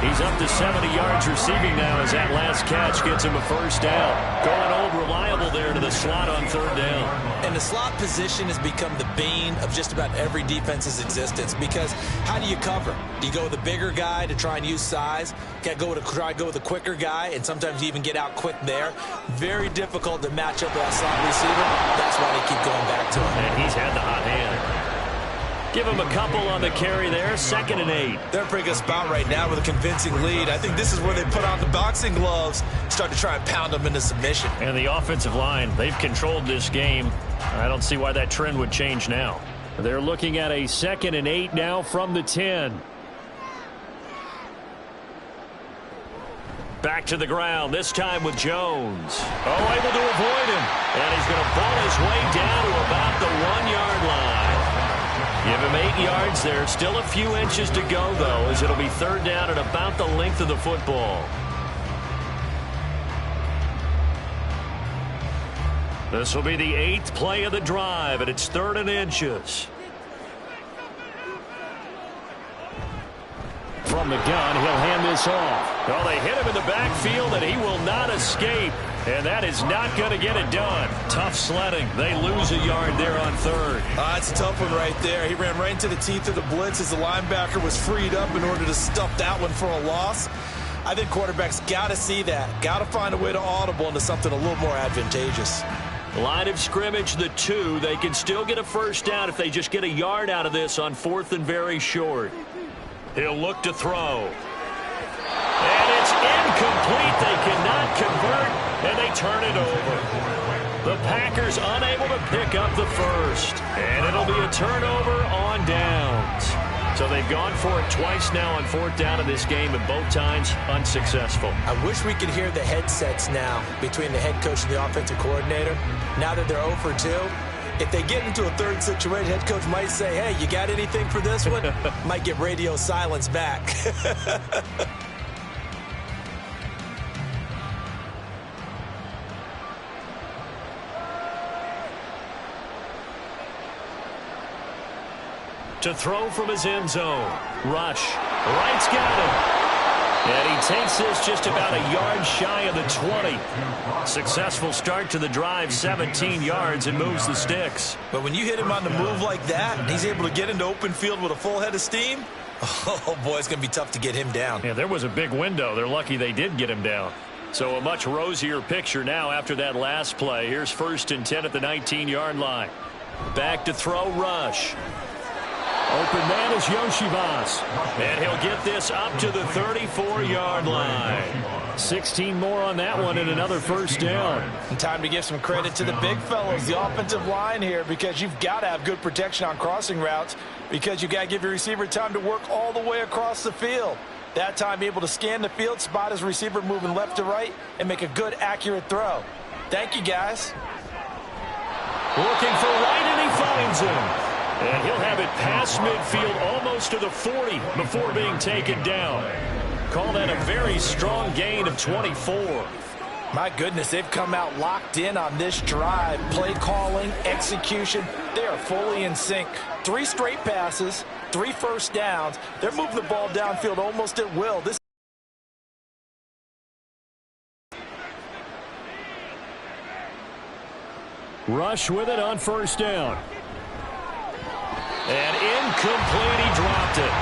He's up to 70 yards receiving now as that last catch gets him a 1st down. Going old reliable there to the slot on 3rd down. And the slot position has become the bane of just about every defense's existence, because how do you cover? Do you go with a bigger guy to try and use size? Can't go with try to go with a quicker guy, and sometimes you even get out quick there. Very difficult to match up with that slot receiver. That's why they keep going back to him. And he's had the hot hand. Give him a couple on the carry there. 2nd and 8. They're in a pretty good spot right now with a convincing lead. I think this is where they put on the boxing gloves, start to try and pound them into submission. And the offensive line, they've controlled this game. I don't see why that trend would change now. They're looking at a 2nd and 8 now from the 10. Back to the ground, this time with Jones. Oh, able to avoid him. And he's going to ball his way down to about the 1-yard line. Give him 8 yards there. Still a few inches to go, though, as it'll be 3rd down at about the length of the football. This will be the 8th play of the drive, and it's 3rd and inches. From the gun, he'll hand this off. Well, they hit him in the backfield, and he will not escape. And that is not going to get it done. Tough sledding. They lose a yard there on 3rd. That's a tough one right there. He ran right into the teeth of the blitz as the linebacker was freed up in order to stuff that one for a loss. I think quarterbacks got to see that. Got to find a way to audible into something a little more advantageous. Line of scrimmage, the 2. They can still get a 1st down if they just get a yard out of this on 4th and very short. He'll look to throw. And it's incomplete. They cannot convert, and they turn it over. The Packers unable to pick up the 1st. And it'll be a turnover on downs. So they've gone for it twice now on 4th down in this game, and both times unsuccessful. I wish we could hear the headsets now between the head coach and the offensive coordinator. Now that they're 0 for 2, if they get into a 3rd situation, head coach might say, hey, you got anything for this one? Might get radio silence back. To throw from his end zone. Rush. Wright's got him. And he takes this just about a yard shy of the 20. Successful start to the drive, 17 yards, and moves the sticks. But when you hit him on the move like that, and he's able to get into open field with a full head of steam, oh, boy, it's going to be tough to get him down. Yeah, there was a big window. They're lucky they did get him down. So a much rosier picture now after that last play. Here's 1st and 10 at the 19-yard line. Back to throw, Rush. Open man is Yoshivas. And he'll get this up to the 34-yard line. 16 more on that one and another 1st down. And time to give some credit to the big fellows, the offensive line here, because you've got to have good protection on crossing routes, because you've got to give your receiver time to work all the way across the field. That time able to scan the field, spot his receiver moving left to right, and make a good, accurate throw. Thank you, guys. Looking for right, and he finds him. And he'll have it past midfield almost to the 40 before being taken down. Call that a very strong gain of 24. My goodness, they've come out locked in on this drive. Play calling, execution, they are fully in sync. 3 straight passes, 3 first downs. They're moving the ball downfield almost at will. This Rush with it on first down. And incomplete, he dropped it.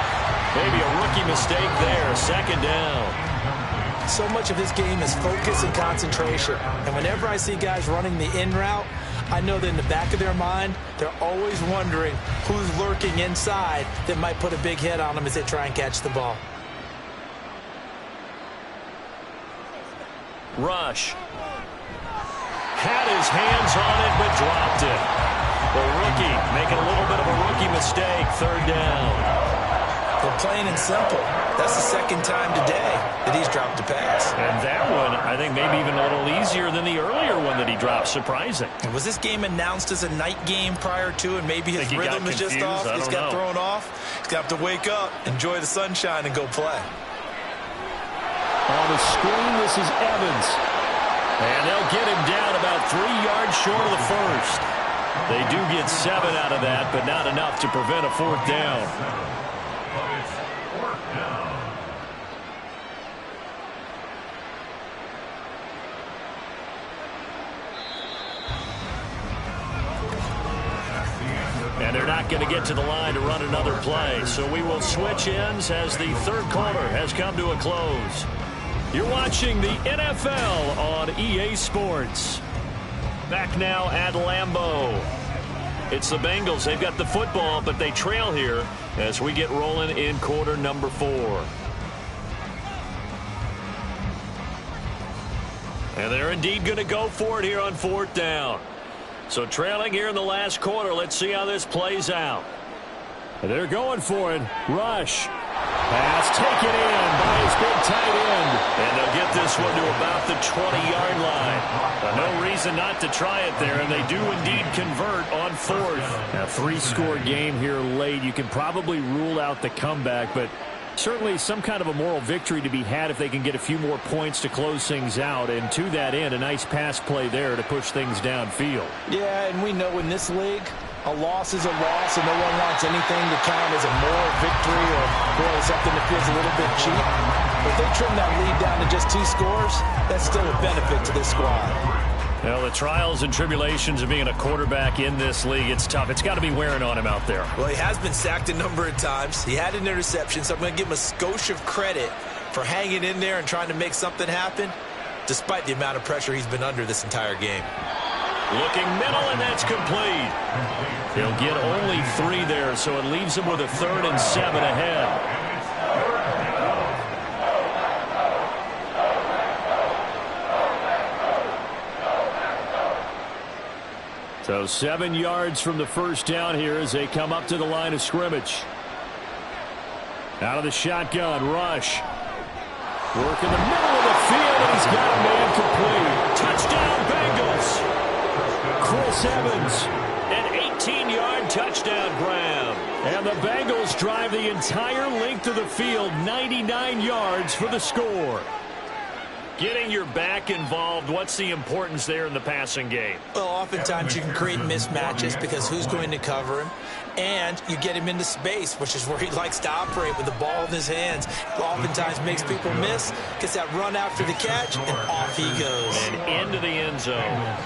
Maybe a rookie mistake there, second down. So much of his game is focus and concentration. And whenever I see guys running the in route, I know that in the back of their mind, they're always wondering who's lurking inside that might put a big hit on them as they try and catch the ball. Rush. Had his hands on it, but dropped it. The rookie making a little bit of a rookie mistake, third down. Well, plain and simple, that's the second time today that he's dropped a pass. And that one, I think maybe even a little easier than the earlier one that he dropped. Surprising. Was this game announced as a night game prior to, and maybe his rhythm is just off? He's got thrown off. He's got to wake up, enjoy the sunshine, and go play. On the screen, this is Evans. And they'll get him down about 3 yards short of the first. They do get 7 out of that, but not enough to prevent a fourth down. And they're not going to get to the line to run another play. So we will switch ends as the third quarter has come to a close. You're watching the NFL on EA Sports. Back now at Lambeau. It's the Bengals. They've got the football, but they trail here as we get rolling in quarter number 4. And they're indeed going to go for it here on fourth down. So trailing here in the last quarter. Let's see how this plays out. They're going for it. Rush. Pass taken in by his big tight end. And they'll get this one to about the 20-yard line. No reason not to try it there, and they do indeed convert on fourth. A 3-score game here late. You can probably rule out the comeback, but certainly some kind of a moral victory to be had if they can get a few more points to close things out. And to that end, a nice pass play there to push things downfield. Yeah, and we know in this league, a loss is a loss, and no one wants anything to count as a moral victory or boy, something that feels a little bit cheap. If they trim that lead down to just 2 scores, that's still a benefit to this squad. Well, the trials and tribulations of being a quarterback in this league, it's tough. It's got to be wearing on him out there. Well, he has been sacked a number of times. He had an interception, so I'm going to give him a skosh of credit for hanging in there and trying to make something happen, despite the amount of pressure he's been under this entire game. Looking middle, and that's complete. He'll get only 3 there, so it leaves him with a 3rd and 7 ahead. So 7 yards from the first down here as they come up to the line of scrimmage. Out of the shotgun, Rush. Work in the middle of the field, and he's got a man complete. Touchdown, Bengals. Chris Evans. An 18-yard touchdown grab. And the Bengals drive the entire length of the field, 99 yards for the score. Getting your back involved, what's the importance there in the passing game? Well, oftentimes you can create mismatches because who's going to cover him, and you get him into space, which is where he likes to operate with the ball in his hands. Oftentimes makes people miss, gets that run after the catch, and off he goes. And into the end zone.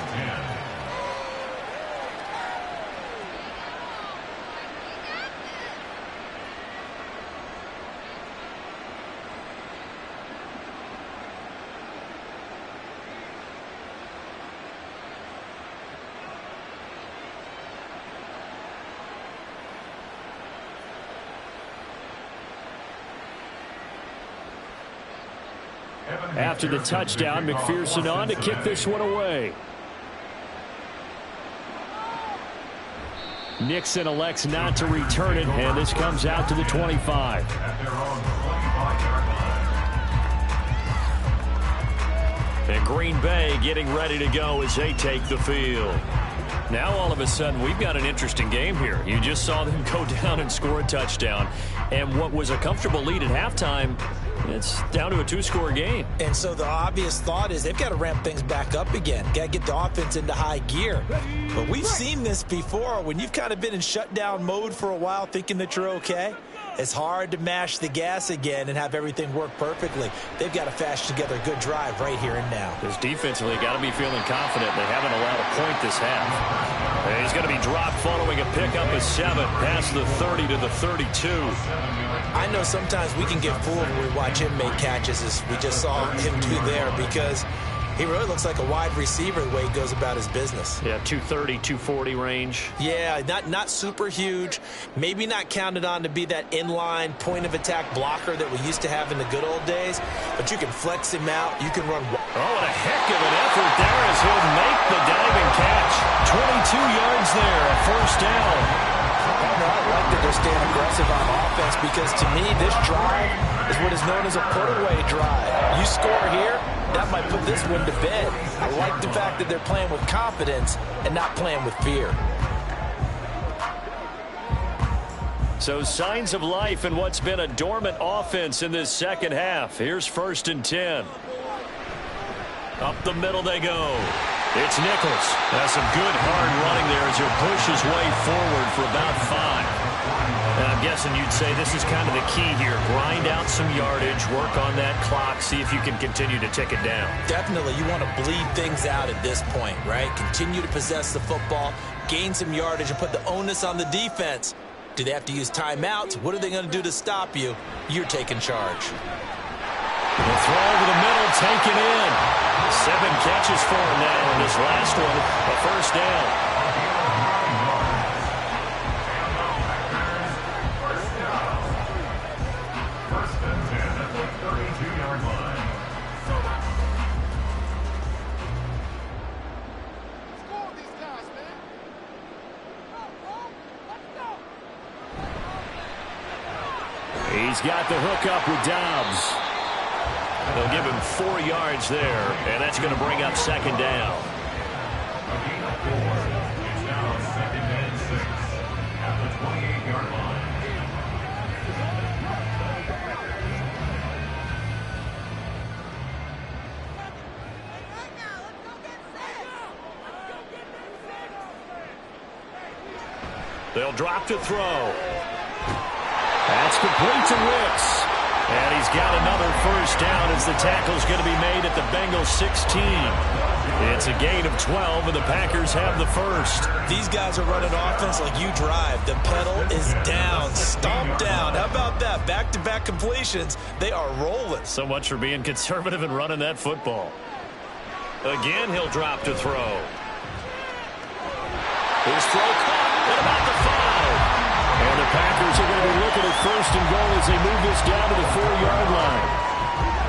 After the touchdown, McPherson on to kick this one away. Nixon elects not to return it, and this comes out to the 25. 5-yard line. And Green Bay getting ready to go as they take the field. Now all of a sudden we've got an interesting game here. You just saw them go down and score a touchdown. And what was a comfortable lead at halftime, it's down to a 2-score game. And so the obvious thought is they've got to ramp things back up again. Got to get the offense into high gear. But we've seen this before. When you've kind of been in shutdown mode for a while thinking that you're okay, it's hard to mash the gas again and have everything work perfectly. They've got to fashion together a good drive right here and now. Because defensively, got to be feeling confident. They haven't allowed a point this half. And he's going to be dropped following a pickup of 7 past the 30 to the 32. I know sometimes we can get fooled when we watch him make catches, as we just saw him do there, because he really looks like a wide receiver the way he goes about his business. Yeah, 230, 240 range. Yeah, not super huge. Maybe not counted on to be that inline point-of-attack blocker that we used to have in the good old days. But you can flex him out. You can run. Oh, what a heck of an effort there as he'll make the diving catch. 22 yards there, a first down. I like that they're staying aggressive on offense, because to me, this drive is what is known as a put-away drive. You score here, that might put this one to bed. I like the fact that they're playing with confidence and not playing with fear. So signs of life in what's been a dormant offense in this second half. Here's 1st and 10. Up the middle they go. It's Nichols. That's some good hard running there as he'll push his way forward for about 5. And I'm guessing you'd say this is kind of the key here. Grind out some yardage, work on that clock, see if you can continue to tick it down. Definitely, you want to bleed things out at this point, right? Continue to possess the football, gain some yardage, and put the onus on the defense. Do they have to use timeouts? What are they going to do to stop you? You're taking charge. The throw over the middle, taken in. 7 catches for him now, and his last one, a first down. He's got the hook up with Dobbs. They'll give him 4 yards there, and that's going to bring up 2nd down. A gain of 4. It's now 2nd and 6 at the 28-yard line. They'll drop to throw. That's complete to Wicks. And he's got another first down as the tackle's going to be made at the Bengals 16. It's a gain of 12, and the Packers have the first. These guys are running offense like you drive. The pedal is down, stomped down. How about that? Back-to-back completions. They are rolling. So much for being conservative and running that football. Again, he'll drop to throw. His throw caught at about the 5. And the Packers are going to be looking at 1st and goal as they move this down to the 4-yard line.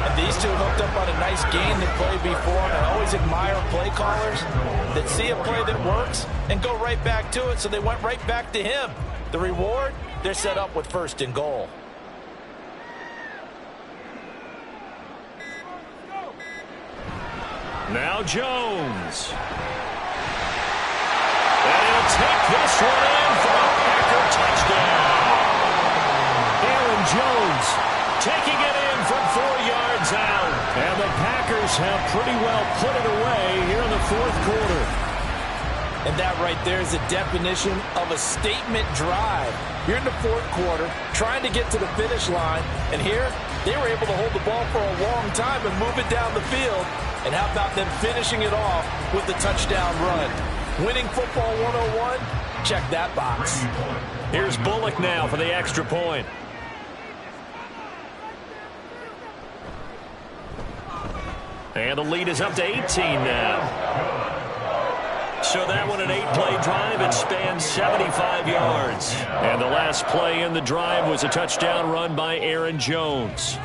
And these two hooked up on a nice game that played before. And I always admire play callers that see a play that works and go right back to it. So they went right back to him. The reward, they're set up with 1st and goal. Now Jones. And he'll take this one in for a Packer touchdown. Aaron Jones taking it in from 4 yards out. And the Packers have pretty well put it away here in the 4th quarter. And that right there is the definition of a statement drive. You're in the 4th quarter, trying to get to the finish line. And here, they were able to hold the ball for a long time and move it down the field. And how about them finishing it off with the touchdown run? Winning football 101, check that box. Here's Bullock now for the extra point. And the lead is up to 18 now. So that one an 8-play drive. It spans 75 yards. And the last play in the drive was a touchdown run by Aaron Jones.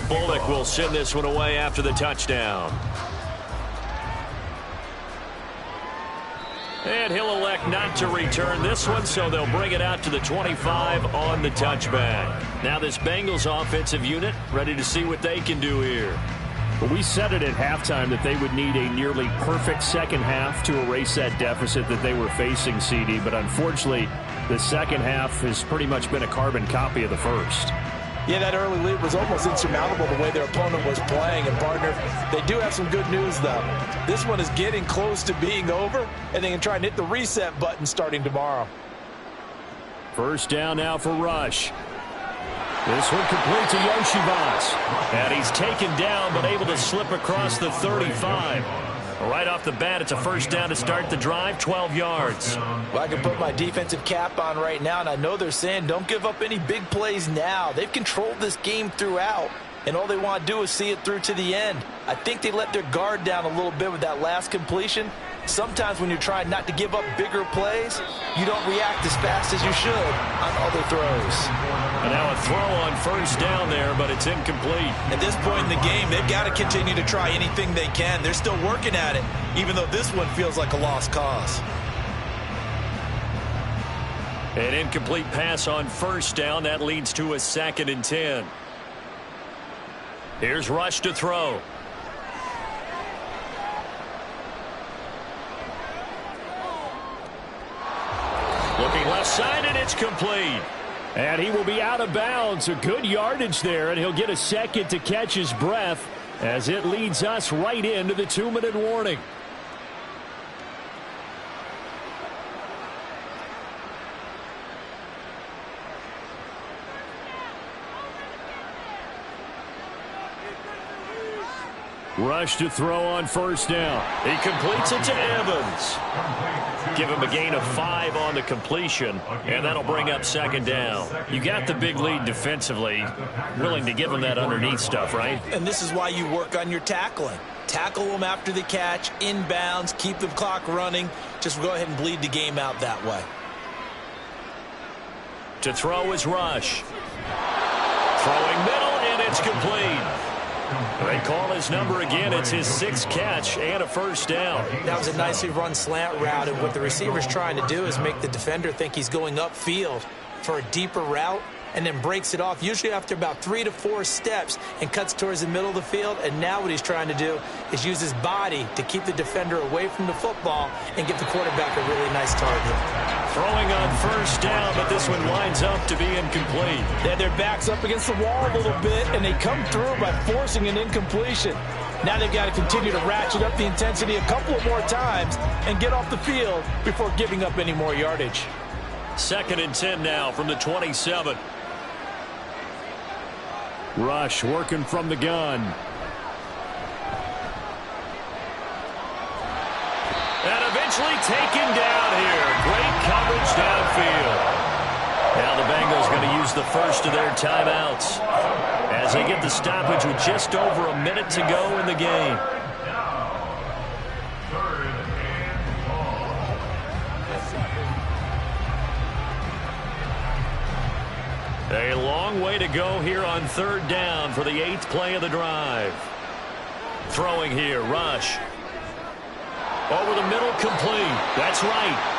Bullock will send this one away after the touchdown. And he'll elect not to return this one, so they'll bring it out to the 25 on the touchback. Now this Bengals offensive unit ready to see what they can do here. Well, we said it at halftime that they would need a nearly perfect second half to erase that deficit that they were facing, CD. But unfortunately, the second half has pretty much been a carbon copy of the first. Yeah, that early lead was almost insurmountable the way their opponent was playing. And, partner, they do have some good news, though. This one is getting close to being over, and they can try and hit the reset button starting tomorrow. First down now for Rush. This one complete to Yoshivas. And he's taken down, but able to slip across the 35. Right off the bat, it's a first down to start the drive, 12 yards. Well, I can put my defensive cap on right now, and I know they're saying don't give up any big plays now. They've controlled this game throughout, and all they want to do is see it through to the end. I think they let their guard down a little bit with that last completion. Sometimes when you're trying not to give up bigger plays, you don't react as fast as you should on other throws. And now a throw on first down there, but it's incomplete. At this point in the game, they've got to continue to try anything they can. They're still working at it, even though this one feels like a lost cause. An incomplete pass on first down. That leads to a 2nd and 10. Here's Rush to throw. Looking left side, and it's complete. And he will be out of bounds. A good yardage there, and he'll get a second to catch his breath as it leads us right into the 2-minute warning. Rush to throw on first down. He completes it to Evans. Give him a gain of 5 on the completion, and that'll bring up 2nd down. You got the big lead defensively. Willing to give him that underneath stuff, right? And this is why you work on your tackling. Tackle them after the catch, inbounds, keep the clock running. Just go ahead and bleed the game out that way. To throw is Rush. Throwing middle, and it's complete. They call his number again. It's his 6th catch and a first down. That was a nicely run slant route, and what the receiver's trying to do is make the defender think he's going upfield for a deeper route, and then breaks it off, usually after about 3 to 4 steps, and cuts towards the middle of the field. And now what he's trying to do is use his body to keep the defender away from the football and give the quarterback a really nice target. Throwing on first down, but this one winds up to be incomplete. Then their back's up against the wall a little bit, and they come through by forcing an incompletion. Now they've got to continue to ratchet up the intensity a couple of more times and get off the field before giving up any more yardage. 2nd and 10 now from the 27. Rush working from the gun. And eventually taken down here. Great coverage downfield. Now the Bengals going to use the first of their timeouts as they get the stoppage with just over a minute to go in the game. A long way to go here on 3rd down for the 8th play of the drive. Throwing here, Rush. Over the middle, complete. That's right.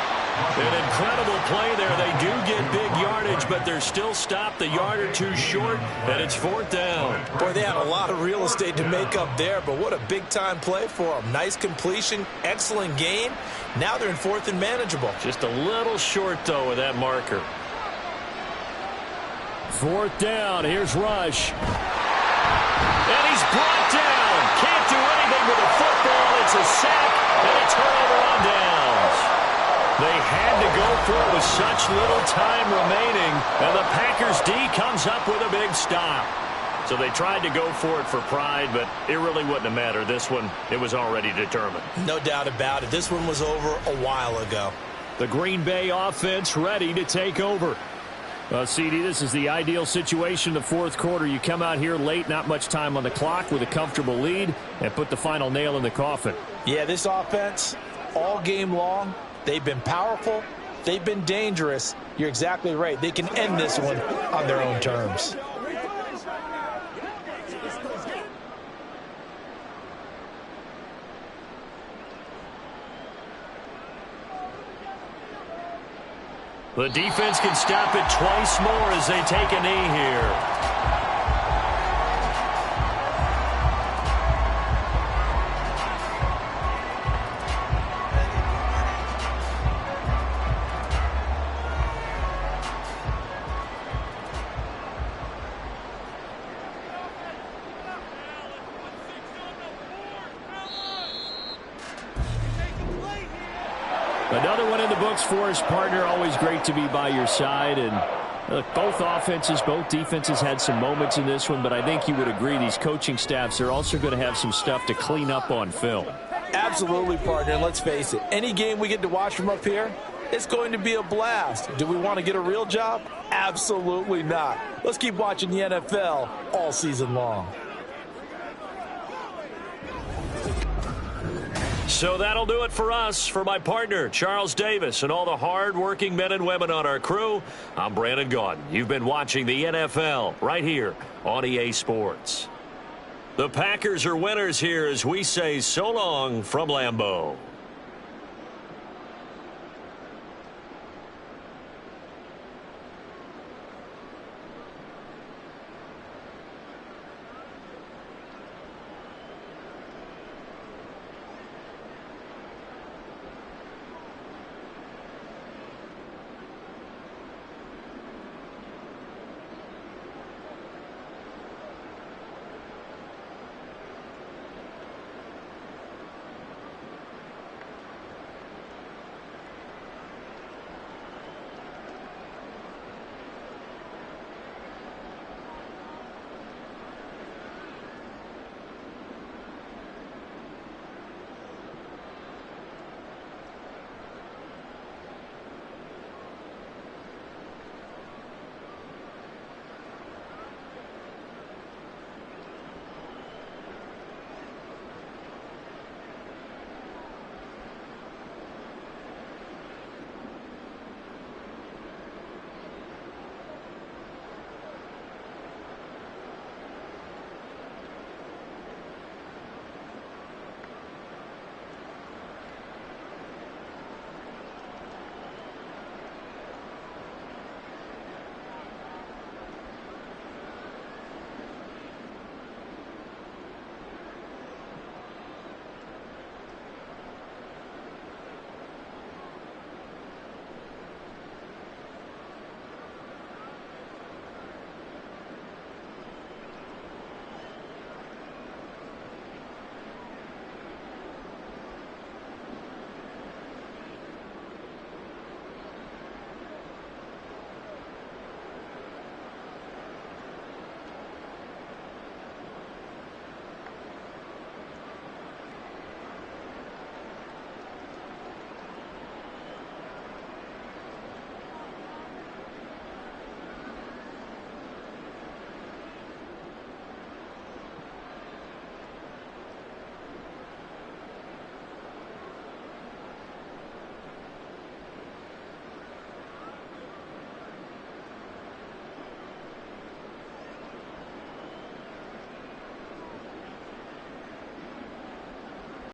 An incredible play there. They do get big yardage, but they're still stopped a yard or two short, and it's 4th down. Boy, they had a lot of real estate to make up there, but what a big-time play for them. Nice completion, excellent gain. Now they're in 4th and manageable. Just a little short, though, of that marker. 4th down. Here's Rush. And he's brought down. Can't do anything with a football. It's a sack and a turnover on downs. They had to go for it with such little time remaining, and the Packers D comes up with a big stop. So they tried to go for it for pride, but it really wouldn't have mattered. This one, it was already determined. No doubt about it. This one was over a while ago. The Green Bay offense ready to take over. CD, this is the ideal situation in the 4th quarter. You come out here late, not much time on the clock, with a comfortable lead, and put the final nail in the coffin. Yeah, this offense, all game long, they've been powerful, they've been dangerous. You're exactly right. They can end this one on their own terms. The defense can stop it twice more as they take a knee here. Another one in the books for his partner. Always great to be by your side. And look, both offenses, both defenses had some moments in this one, but I think you would agree these coaching staffs are also going to have some stuff to clean up on film. Absolutely, partner. Let's face it, any game we get to watch from up here, it's going to be a blast. Do we want to get a real job? Absolutely not. Let's keep watching the NFL all season long. So that'll do it for us. For my partner, Charles Davis, and all the hard-working men and women on our crew, I'm Brandon Gaudin. You've been watching the NFL right here on EA Sports. The Packers are winners here as we say so long from Lambeau.